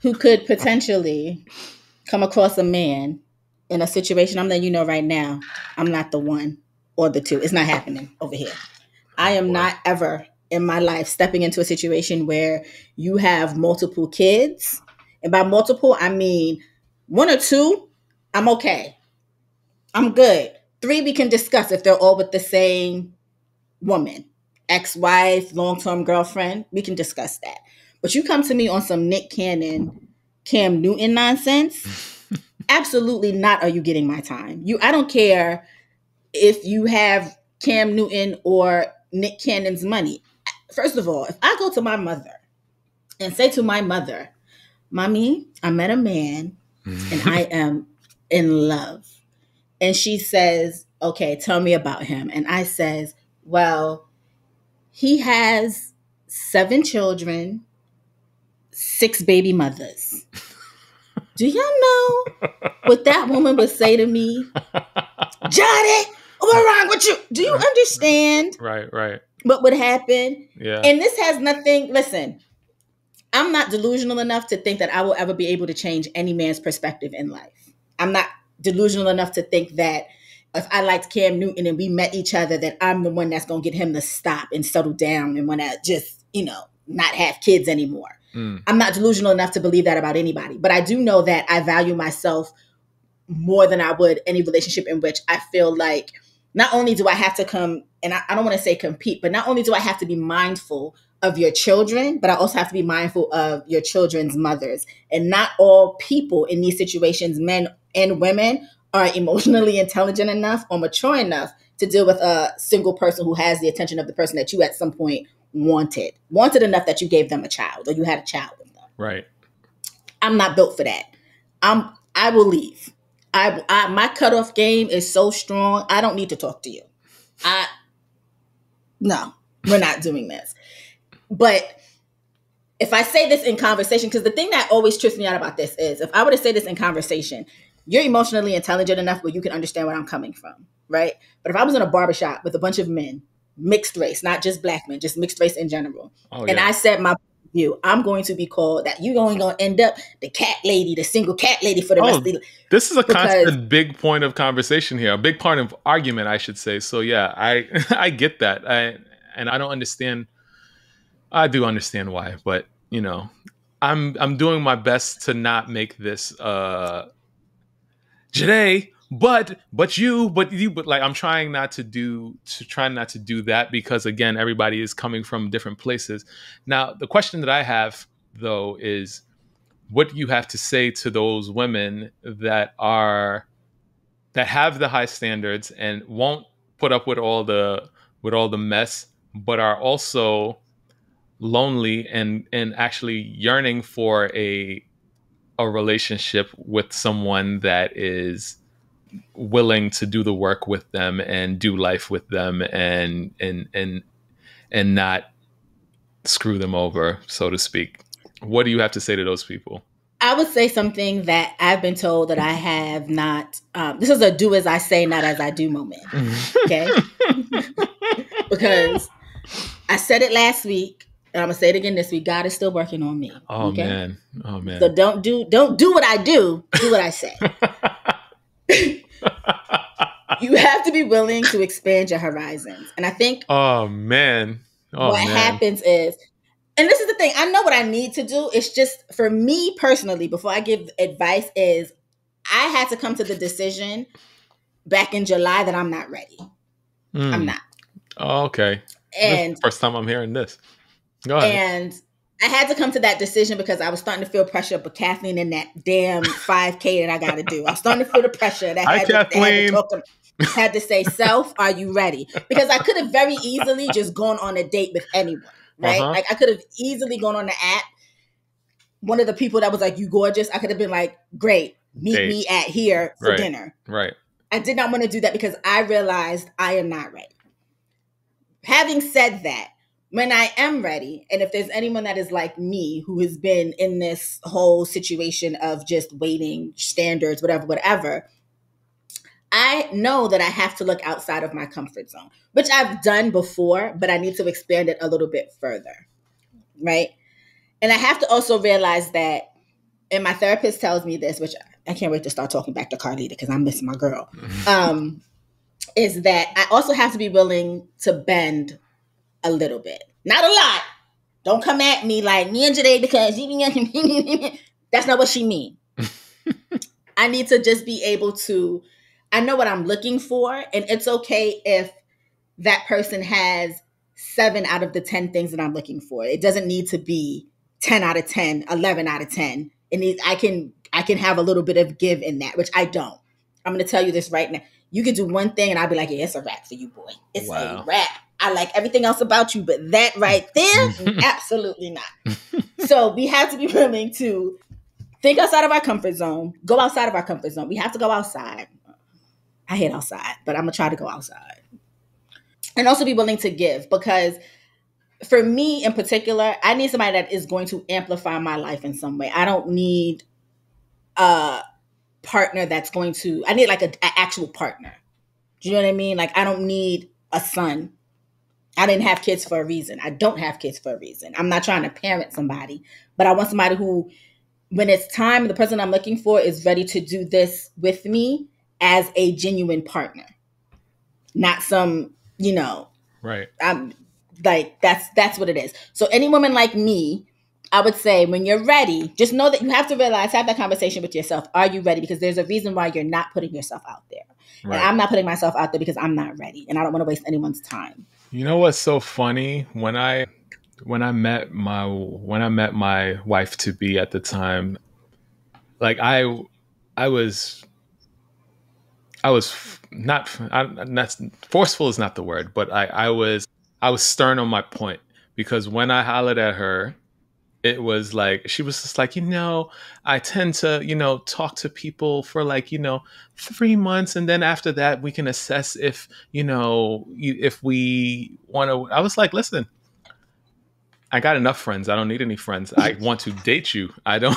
who could potentially come across a man in a situation, I'm letting you know right now, I'm not the one or the two. It's not happening over here. I am not ever in my life stepping into a situation where you have multiple kids. And by multiple, I mean 1 or 2, I'm okay. I'm good. 3, we can discuss if they're all with the same woman, ex-wife, long-term girlfriend. We can discuss that. But you come to me on some Nick Cannon, Cam Newton nonsense. Absolutely not. Are you getting my time? I don't care if you have Cam Newton or Nick Cannon's money. First of all, if I go to my mother and say to my mother, Mommy, I met a man and I am in love. And she says, okay, tell me about him. And I says, well, he has 7 children, 6 baby mothers. Do y'all know what that woman would say to me? Johnny, what's wrong with you? Do you understand? Right. What would happen? Yeah. And this has nothing, listen, I'm not delusional enough to think that I will ever be able to change any man's perspective in life. I'm not delusional enough to think that if I liked Cam Newton and we met each other, that I'm the one that's going to get him to stop and settle down and want to just, not have kids anymore. I'm not delusional enough to believe that about anybody. But I do know that I value myself more than I would any relationship in which I feel like not only do I have to come, and I don't want to say compete, but not only do I have to be mindful of your children, but I also have to be mindful of your children's mothers. And not all people in these situations, men and women, are emotionally intelligent enough or mature enough to deal with a single person who has the attention of the person that you at some point wanted enough that you gave them a child or you had a child with them. Right. I'm not built for that. I will leave. My cutoff game is so strong. I don't need to talk to you. No, we're not doing this. But if I say this in conversation, because the thing that always trips me out about this is if I were to say this in conversation, you're emotionally intelligent enough where you can understand where I'm coming from, right? But if I was in a barbershop with a bunch of men, mixed race, not just black men, just mixed race in general, and I said my view, I'm going to be called that. You're only going to end up the cat lady, the single cat lady for the rest of the. This is a constant big point of conversation here, a big part of argument, I should say. So yeah, I get that. And I don't understand. I do understand why, but I'm doing my best to not make this Joyhdae, but like I'm trying not to do that because again, everybody is coming from different places. Now, the question that I have though is what do you have to say to those women that have the high standards and won't put up with all the mess, but are also lonely and actually yearning for a relationship with someone that is willing to do the work with them and do life with them and not screw them over, so to speak? What do you have to say to those people? I would say something that I've been told that I have not. This is a do as I say, not as I do moment. Okay. Because I said it last week and I'm going to say it again this week. God is still working on me. Oh, okay? Man. Oh, man. So don't do what I do. Do what I say. You have to be willing to expand your horizons. And I think what happens is, and this is the thing, I know what I need to do. It's just for me personally, before I give advice, is I had to come to the decision back in July that I'm not ready. I'm not. Oh, okay. And this is the first time I'm hearing this. Go ahead. And I had to come to that decision because I was starting to feel pressure, but Kathleen and that damn 5K that I got to do. I was starting to feel the pressure that Hi, had to Kathleen. talk to had to say, self, are you ready? Because I could have very easily just gone on a date with anyone, right? Like I could have easily gone on the app. One of the people that was like, you gorgeous. I could have been like, great, meet me at here for dinner. Right. I did not want to do that because I realized I am not ready. Having said that, when I am ready, and if there's anyone that is like me who has been in this whole situation of just waiting standards, whatever, I know that I have to look outside of my comfort zone, which I've done before, but I need to expand it a little bit further, right? And I have to also realize that, and my therapist tells me this, which I can't wait to start talking back to Carlita because I'm missing my girl, is that I also have to be willing to bend a little bit. Not a lot. Don't come at me like me and Joyhdae because that's not what she mean. I need to just be able to, I know what I'm looking for, and it's okay if that person has 7 out of the 10 things that I'm looking for. It doesn't need to be 10 out of 10, 11 out of 10. I can have a little bit of give in that, which I don't. I'm going to tell you this right now. You could do one thing and I'll be like, yeah, it's a wrap for you, boy. It's a wrap. I like everything else about you, but that right there, absolutely not. So we have to be willing to think outside of our comfort zone, go outside of our comfort zone. We have to go outside. I hate outside, but I'm going to try to go outside. And also be willing to give, because for me in particular, I need somebody that is going to amplify my life in some way. I don't need a partner that's going to, I need like an actual partner. Do you know what I mean? Like, I don't need a son. I didn't have kids for a reason. I don't have kids for a reason. I'm not trying to parent somebody, but I want somebody who, when it's time, the person I'm looking for is ready to do this with me as a genuine partner. Not some, right. I'm like, that's what it is. So any woman like me, I would say when you're ready, just know that you have to realize, have that conversation with yourself. Are you ready? Because there's a reason why you're not putting yourself out there. Right. And I'm not putting myself out there because I'm not ready, and I don't want to waste anyone's time. You know what's so funny? When I met my wife to be at the time, like I was not forceful is not the word, but I was stern on my point, because when I hollered at her, it was like, she was just like, I tend to, talk to people for like, 3 months. And then after that, we can assess if, if we want to. I was like, listen, I got enough friends. I don't need any friends. I want to date you. I don't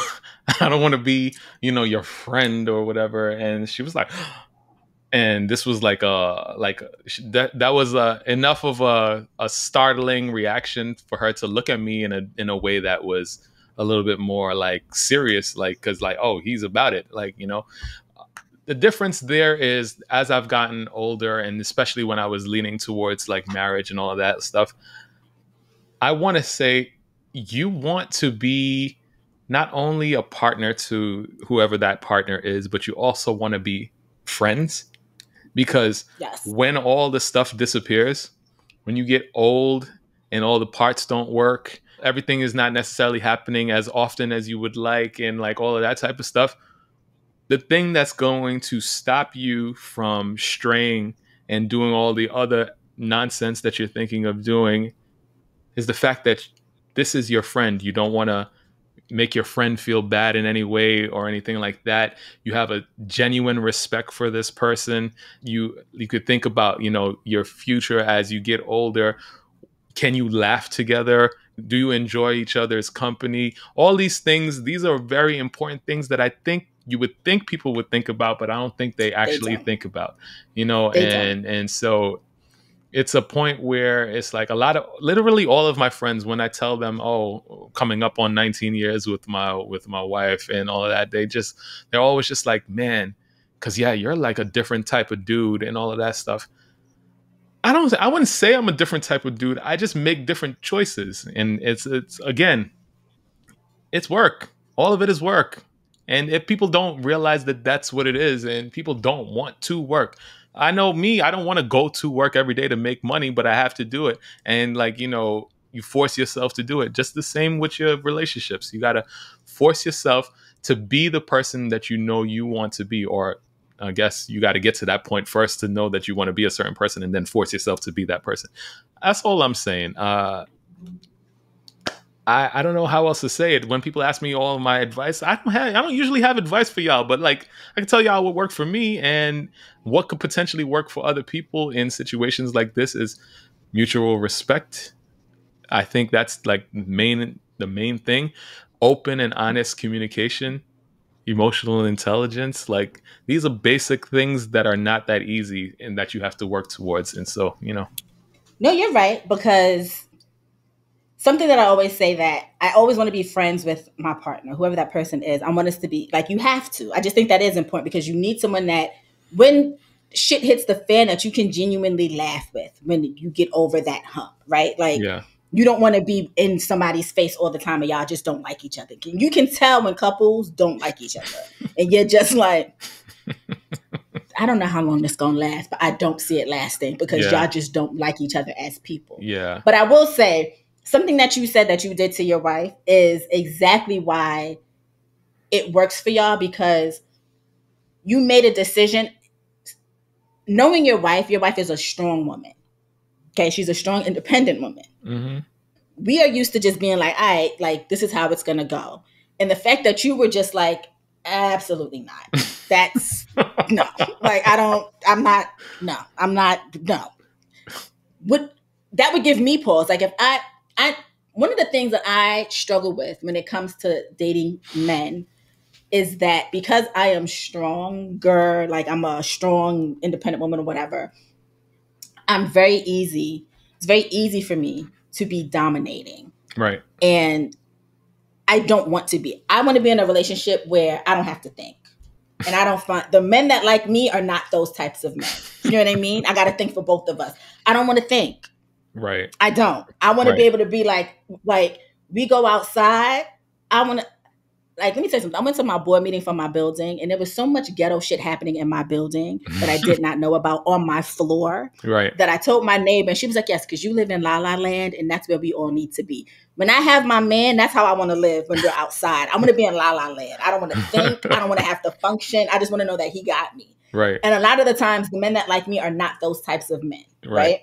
want to be, your friend or whatever. And she was like, and this was that was enough of a startling reaction for her to look at me in a way that was a little bit more like serious, like, because like, oh, he's about it, like, the difference there is, as I've gotten older, and especially when I was leaning towards like marriage and all of that stuff, I want to say, you want to be not only a partner to whoever that partner is, but you also want to be friends. Because when all the stuff disappears, when you get old and all the parts don't work, everything is not necessarily happening as often as you would like, and like all of that type of stuff, the thing that's going to stop you from straying and doing all the other nonsense that you're thinking of doing is the fact that this is your friend. You don't want to make your friend feel bad in any way or anything like that. You have a genuine respect for this person. You could think about, your future as you get older. Can you laugh together? Do you enjoy each other's company? All these things, these are very important things that I think you would think people would think about, but I don't think they actually think about, and so it's a point where it's like literally all of my friends, when I tell them, oh, coming up on 19 years with my wife and all of that, they're always just like, man, because you're like a different type of dude and all of that stuff. I wouldn't say I'm a different type of dude. I just make different choices, and it's again, it's work. All of it is work. And if people don't realize that that's what it is, and people don't want to work, I know me, I don't want to go to work every day to make money, but I have to do it. And like, you you force yourself to do it. Just the same with your relationships. You got to force yourself to be the person that you know you want to be, or I guess you got to get to that point first to know that you want to be a certain person, and then force yourself to be that person. That's all I'm saying. I don't know how else to say it. When people ask me all of my advice, I don't usually have advice for y'all, but like I can tell y'all what worked for me and what could potentially work for other people in situations like this is mutual respect. I think that's like the main thing. Open and honest communication, emotional intelligence. Like these are basic things that are not that easy and that you have to work towards. And so, No, you're right, because something that I always say, that I always want to be friends with my partner, whoever that person is. I want us to be like, you have to. I just think that is important, because you need someone that when shit hits the fan, that you can genuinely laugh with when you get over that hump, right? Like, yeah. You don't want to be in somebody's face all the time and y'all just don't like each other. You can tell when couples don't like each other and you're just like, I don't know how long this going to last, but I don't see it lasting because y'all just don't like each other as people. Yeah. But I will say, something that you said that you did to your wife is exactly why it works for y'all, because you made a decision. Knowing your wife is a strong woman. Okay, she's a strong, independent woman. Mm-hmm. We are used to just being like, all right, like this is how it's going to go. And the fact that you were just like, absolutely not. That's no. Like, I'm not, no. That would give me pause. Like if I one of the things that I struggle with when it comes to dating men is that because I am stronger, like I'm a strong, independent woman or whatever, it's very easy for me to be dominating. Right. And I don't want to be. I want to be in a relationship where I don't have to think. And I don't find the men that like me are not those types of men. You know what I mean? I got to think for both of us. I don't want to think. Right. I don't. I want to be able to be like we go outside. I want to, like, let me tell you something. I went to my board meeting for my building, and there was so much ghetto shit happening in my building that I did not know about on my floor. Right. That I told my neighbor, and she was like, yes, because you live in La La Land, and that's where we all need to be. When I have my man, that's how I want to live when we're outside. I want to be in La La Land. I don't want to think. I don't want to have to function. I just want to know that he got me. Right. And a lot of the times, the men that like me are not those types of men. Right.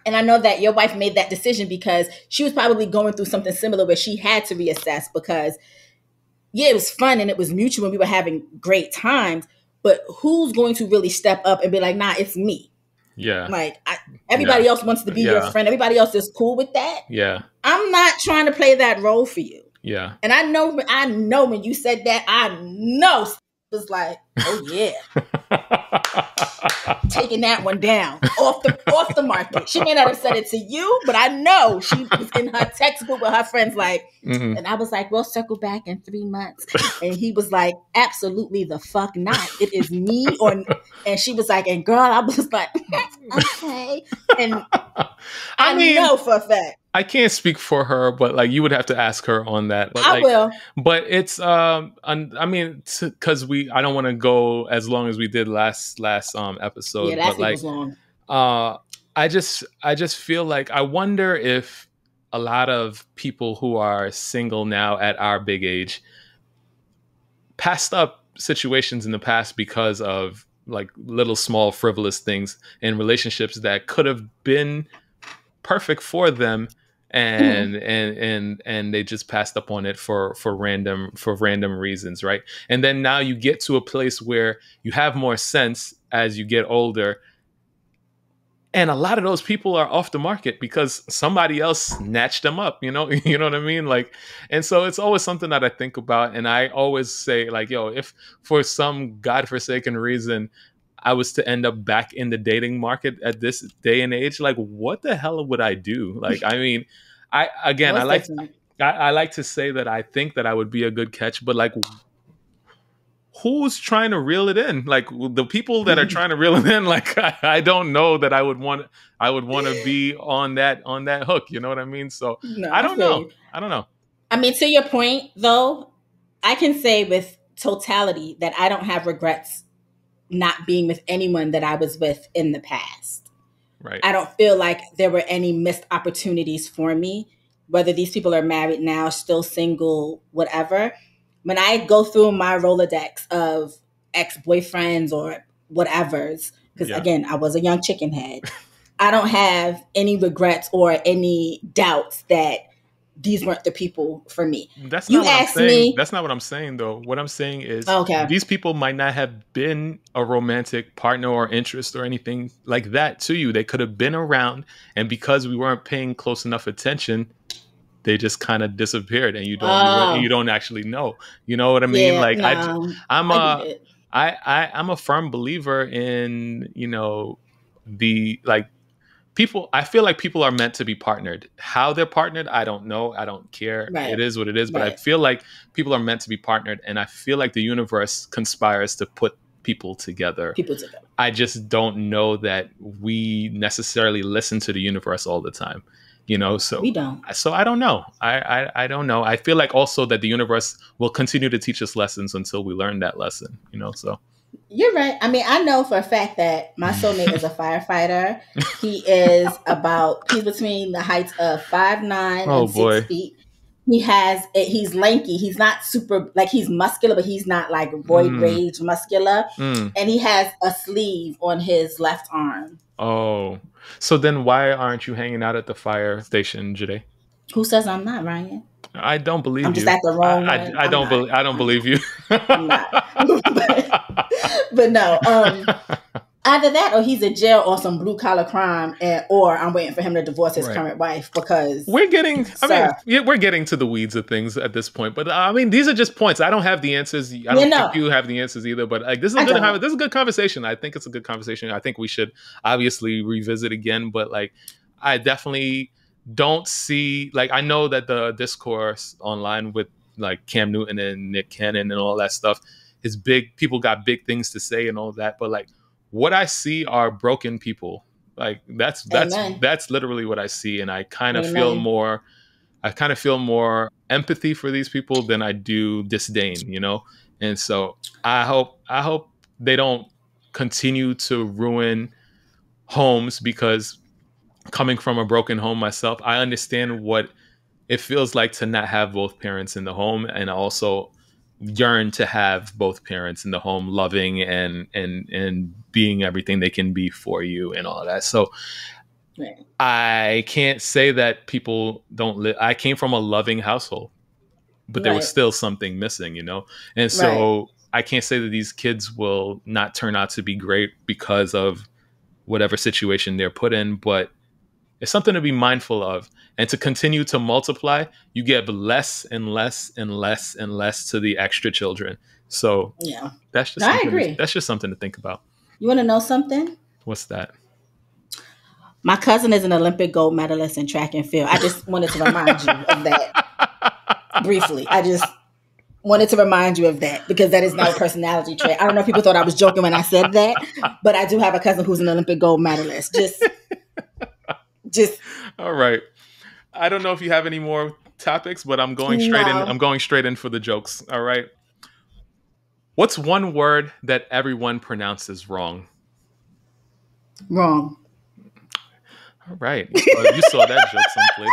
And I know that your wife made that decision because she was probably going through something similar where she had to reassess because, yeah, it was fun and it was mutual and we were having great times, but who's going to really step up and be like, nah, it's me. Yeah. Like everybody else wants to be your friend. Everybody else is cool with that. Yeah. I'm not trying to play that role for you. Yeah. And I know when you said that, I know it was like, oh yeah. Taking that one down off the market. She may not have said it to you, but I know she was in her textbook with her friends like, and I was like, we'll circle back in 3 months. And he was like, absolutely the fuck not. It is me and she was like, and girl, I was like, okay. And I mean, know for a fact. I can't speak for her, but like you would have to ask her on that. But, I will. But it's I mean, because I don't want to go as long as we did last episode. Yeah, that was long. I just feel like I wonder if a lot of people who are single now at our big age passed up situations in the past because of like little small frivolous things in relationships that could have been perfect for them. And they just passed up on it for random reasons, right? And then now you get to a place where you have more sense as you get older, and a lot of those people are off the market because somebody else snatched them up. You know what I mean? Like, and so it's always something that I think about, and I always say, like, yo, if for some godforsaken reason I was to end up back in the dating market at this day and age, like, what the hell would I do? Like, I mean, I like to say that I think that I would be a good catch, but like, who's trying to reel it in? Like the people that are trying to reel it in, like, I don't know that I would want to be on that hook. You know what I mean? So no, I don't know. I mean, to your point though, I can say with totality that I don't have regrets not being with anyone that I was with in the past. Right. I don't feel like there were any missed opportunities for me, whether these people are married now, still single, whatever. When I go through my Rolodex of ex-boyfriends or whatevers, because Yeah. again, I was a young chicken head, I don't have any regrets or any doubts that these weren't the people for me. That's You not what I'm asked saying. me, That's not what I'm saying, though. What I'm saying is okay, these people might not have been a romantic partner or interest or anything like that to you. They could have been around, and because we weren't paying close enough attention, they just kind of disappeared, and you oh, don't actually know. You know what I mean? yeah, Like no, I'm I get a it. I'm a firm believer in, you know, the like people. I feel like people are meant to be partnered. How they're partnered, I don't know. I don't care. Right, It is what it is. But I right. feel like people are meant to be partnered, and I feel like the universe conspires to put people together. People took it. I just don't know that we necessarily listen to the universe all the time, you know. We don't. So I don't know. I don't know. I feel like also that the universe will continue to teach us lessons until we learn that lesson, you know. So You're right. I mean, I know for a fact that my soulmate is a firefighter. He's between the heights of 5'9" oh and six boy. feet. He's lanky. He's not super, like he's muscular, but he's not like roid Mm, rage muscular. mm. And he has a sleeve on his left arm. Oh, so then why aren't you hanging out at the fire station, Jide? Who says I'm not, Ryan? I don't believe I'm just you. at the wrong one. I I'm don't not. I don't believe you. I'm not. but no. Either that or he's in jail on some blue collar crime, or I'm waiting for him to divorce his Right. current wife because We're getting, I mean, sir, yeah, we're getting to the weeds of things at this point. But I mean, these are just points. I don't have the answers. I don't think you have the answers either. But like, this is I don't. this is a good conversation. I think it's a good conversation. I think we should obviously revisit again. But like, I definitely don't see, like, I know that the discourse online with like Cam Newton and Nick Cannon and all that stuff is big. People got big things to say and all that. But like, what I see are broken people. Like that's Amen. literally what I see, and I kind of Amen. feel more empathy for these people than I do disdain, you know. And so I hope they don't continue to ruin homes, because coming from a broken home myself, I understand what it feels like to not have both parents in the home, and also yearn to have both parents in the home, loving and being everything they can be for you and all of that. So Right. I can't say that people don't live. I came from a loving household, but there was Right. still something missing, you know? And so Right. I can't say that these kids will not turn out to be great because of whatever situation they're put in, but it's something to be mindful of. And to continue to multiply, you give less and less and less and less to the extra children. So Yeah. that's just No, I agree. that's just something to think about. You want to know something? What's that? My cousin is an Olympic gold medalist in track and field. I just wanted to remind you of that briefly. I just wanted to remind you of that because that is not a personality trait. I don't know if people thought I was joking when I said that, but I do have a cousin who's an Olympic gold medalist. Just All right. I don't know if you have any more topics, but I'm going straight in. no. I'm going straight in for the jokes. All right. What's one word that everyone pronounces wrong? Wrong. All right. You saw that joke someplace.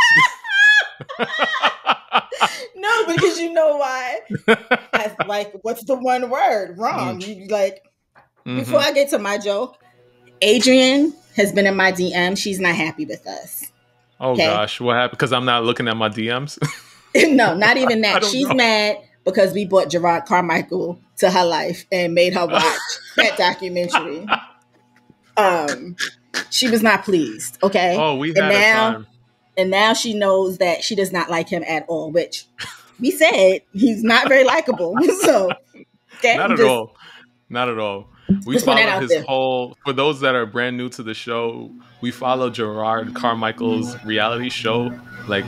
No, because you know why? Like, what's the one word? Wrong. You like before I get to my joke, Adrian has been in my DM. She's not happy with us. Oh Okay? gosh, what happened? Because I'm not looking at my DMs. No, not even that. She's know. mad because we brought Gerard Carmichael to her life and made her watch that documentary. She was not pleased. Okay. Oh, we had a time. And now she knows that she does not like him at all, which we said he's not very likable. So okay, not at all. Not at all. We follow his there. whole, for those that are brand new to the show, we follow Gerard Carmichael's reality show, like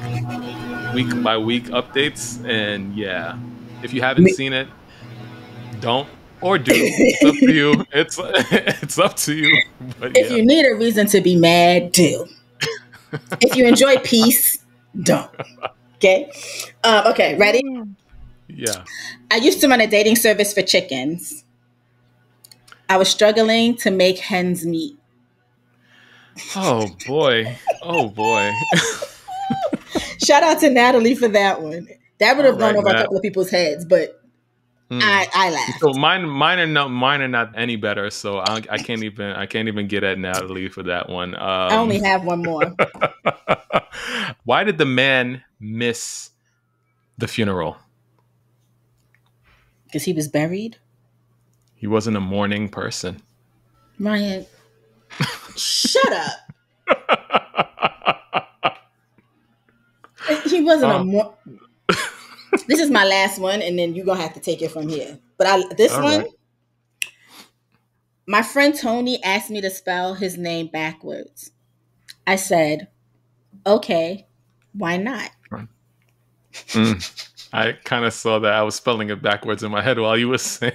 week by week updates. And yeah, if you haven't seen it, don't or do. It's up to you. It's up to you. But if you need a reason to be mad, do. If you enjoy peace, don't. Okay? Okay, ready? Yeah. I used to run a dating service for chickens. I was struggling to make hens meet. Oh boy. Oh boy. Shout out to Natalie for that one. That would have gone over a Nat. couple of people's heads, but I laughed. So mine are not any better. So I can't even get at Natalie for that one. I only have one more. Why did the man miss the funeral? Because he was buried. He wasn't a mourning person. Ryan, shut up. He wasn't a. This is my last one, and then you're gonna have to take it from here. But this one, right. My friend Tony asked me to spell his name backwards. I said, "Okay, why not?" I kind of saw that. I was spelling it backwards in my head while you were saying.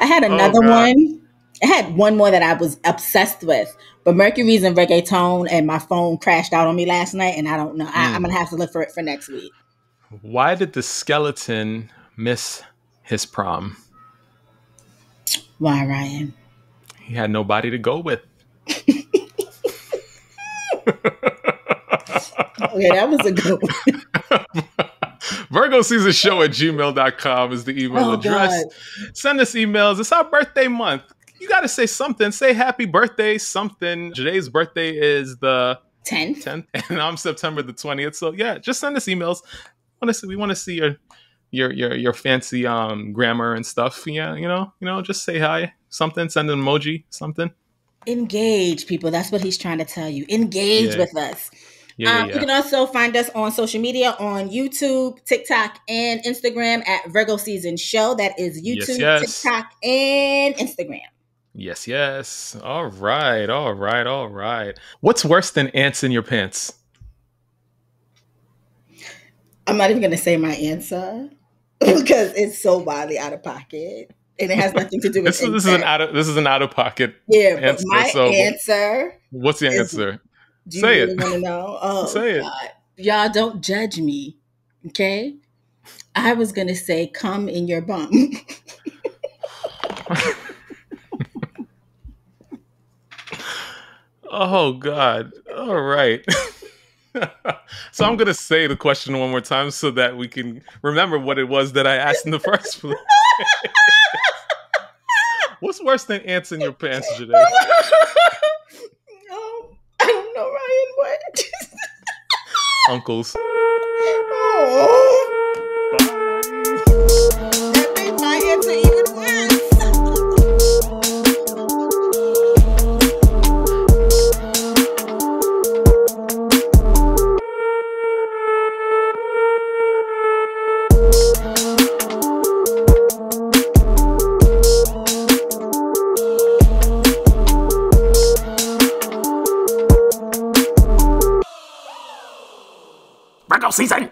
I had another one. I had one more that I was obsessed with, but Mercury's in reggaeton, and my phone crashed out on me last night, and I don't know. I'm gonna have to look for it for next week. Why did the skeleton miss his prom? Why, Ryan? He had nobody to go with. Okay, that was a good one. VirgoSeasonShow@gmail.com is the email address. God. Send us emails. It's our birthday month. You got to say something. Say happy birthday, something. Jay's birthday is the 10th, and I'm September the 20th. So yeah, just send us emails. We want to see your fancy grammar and stuff. Yeah, you know, just say hi, something. Send an emoji, something. Engage, people. That's what he's trying to tell you. Engage with us. Yeah. You can also find us on social media on YouTube, TikTok, and Instagram at Virgo Season Show. That is YouTube, yes. TikTok, and Instagram. Yes. All right. What's worse than ants in your pants? I'm not even going to say my answer because it's so wildly out of pocket, and it has nothing to do with this is an out of pocket. Yeah, answer, but my answer. What's the answer? Do you really want to know? Oh, say God. Y'all don't judge me, okay? I was going to say, come in your bum. Oh, God. All right. So I'm going to say the question one more time so that we can remember what it was that I asked in the first place. What's worse than ants in your pants, Jaydae? I don't know, Ryan. What? Uncles. Oh. That made my answer even worse. Virgo season!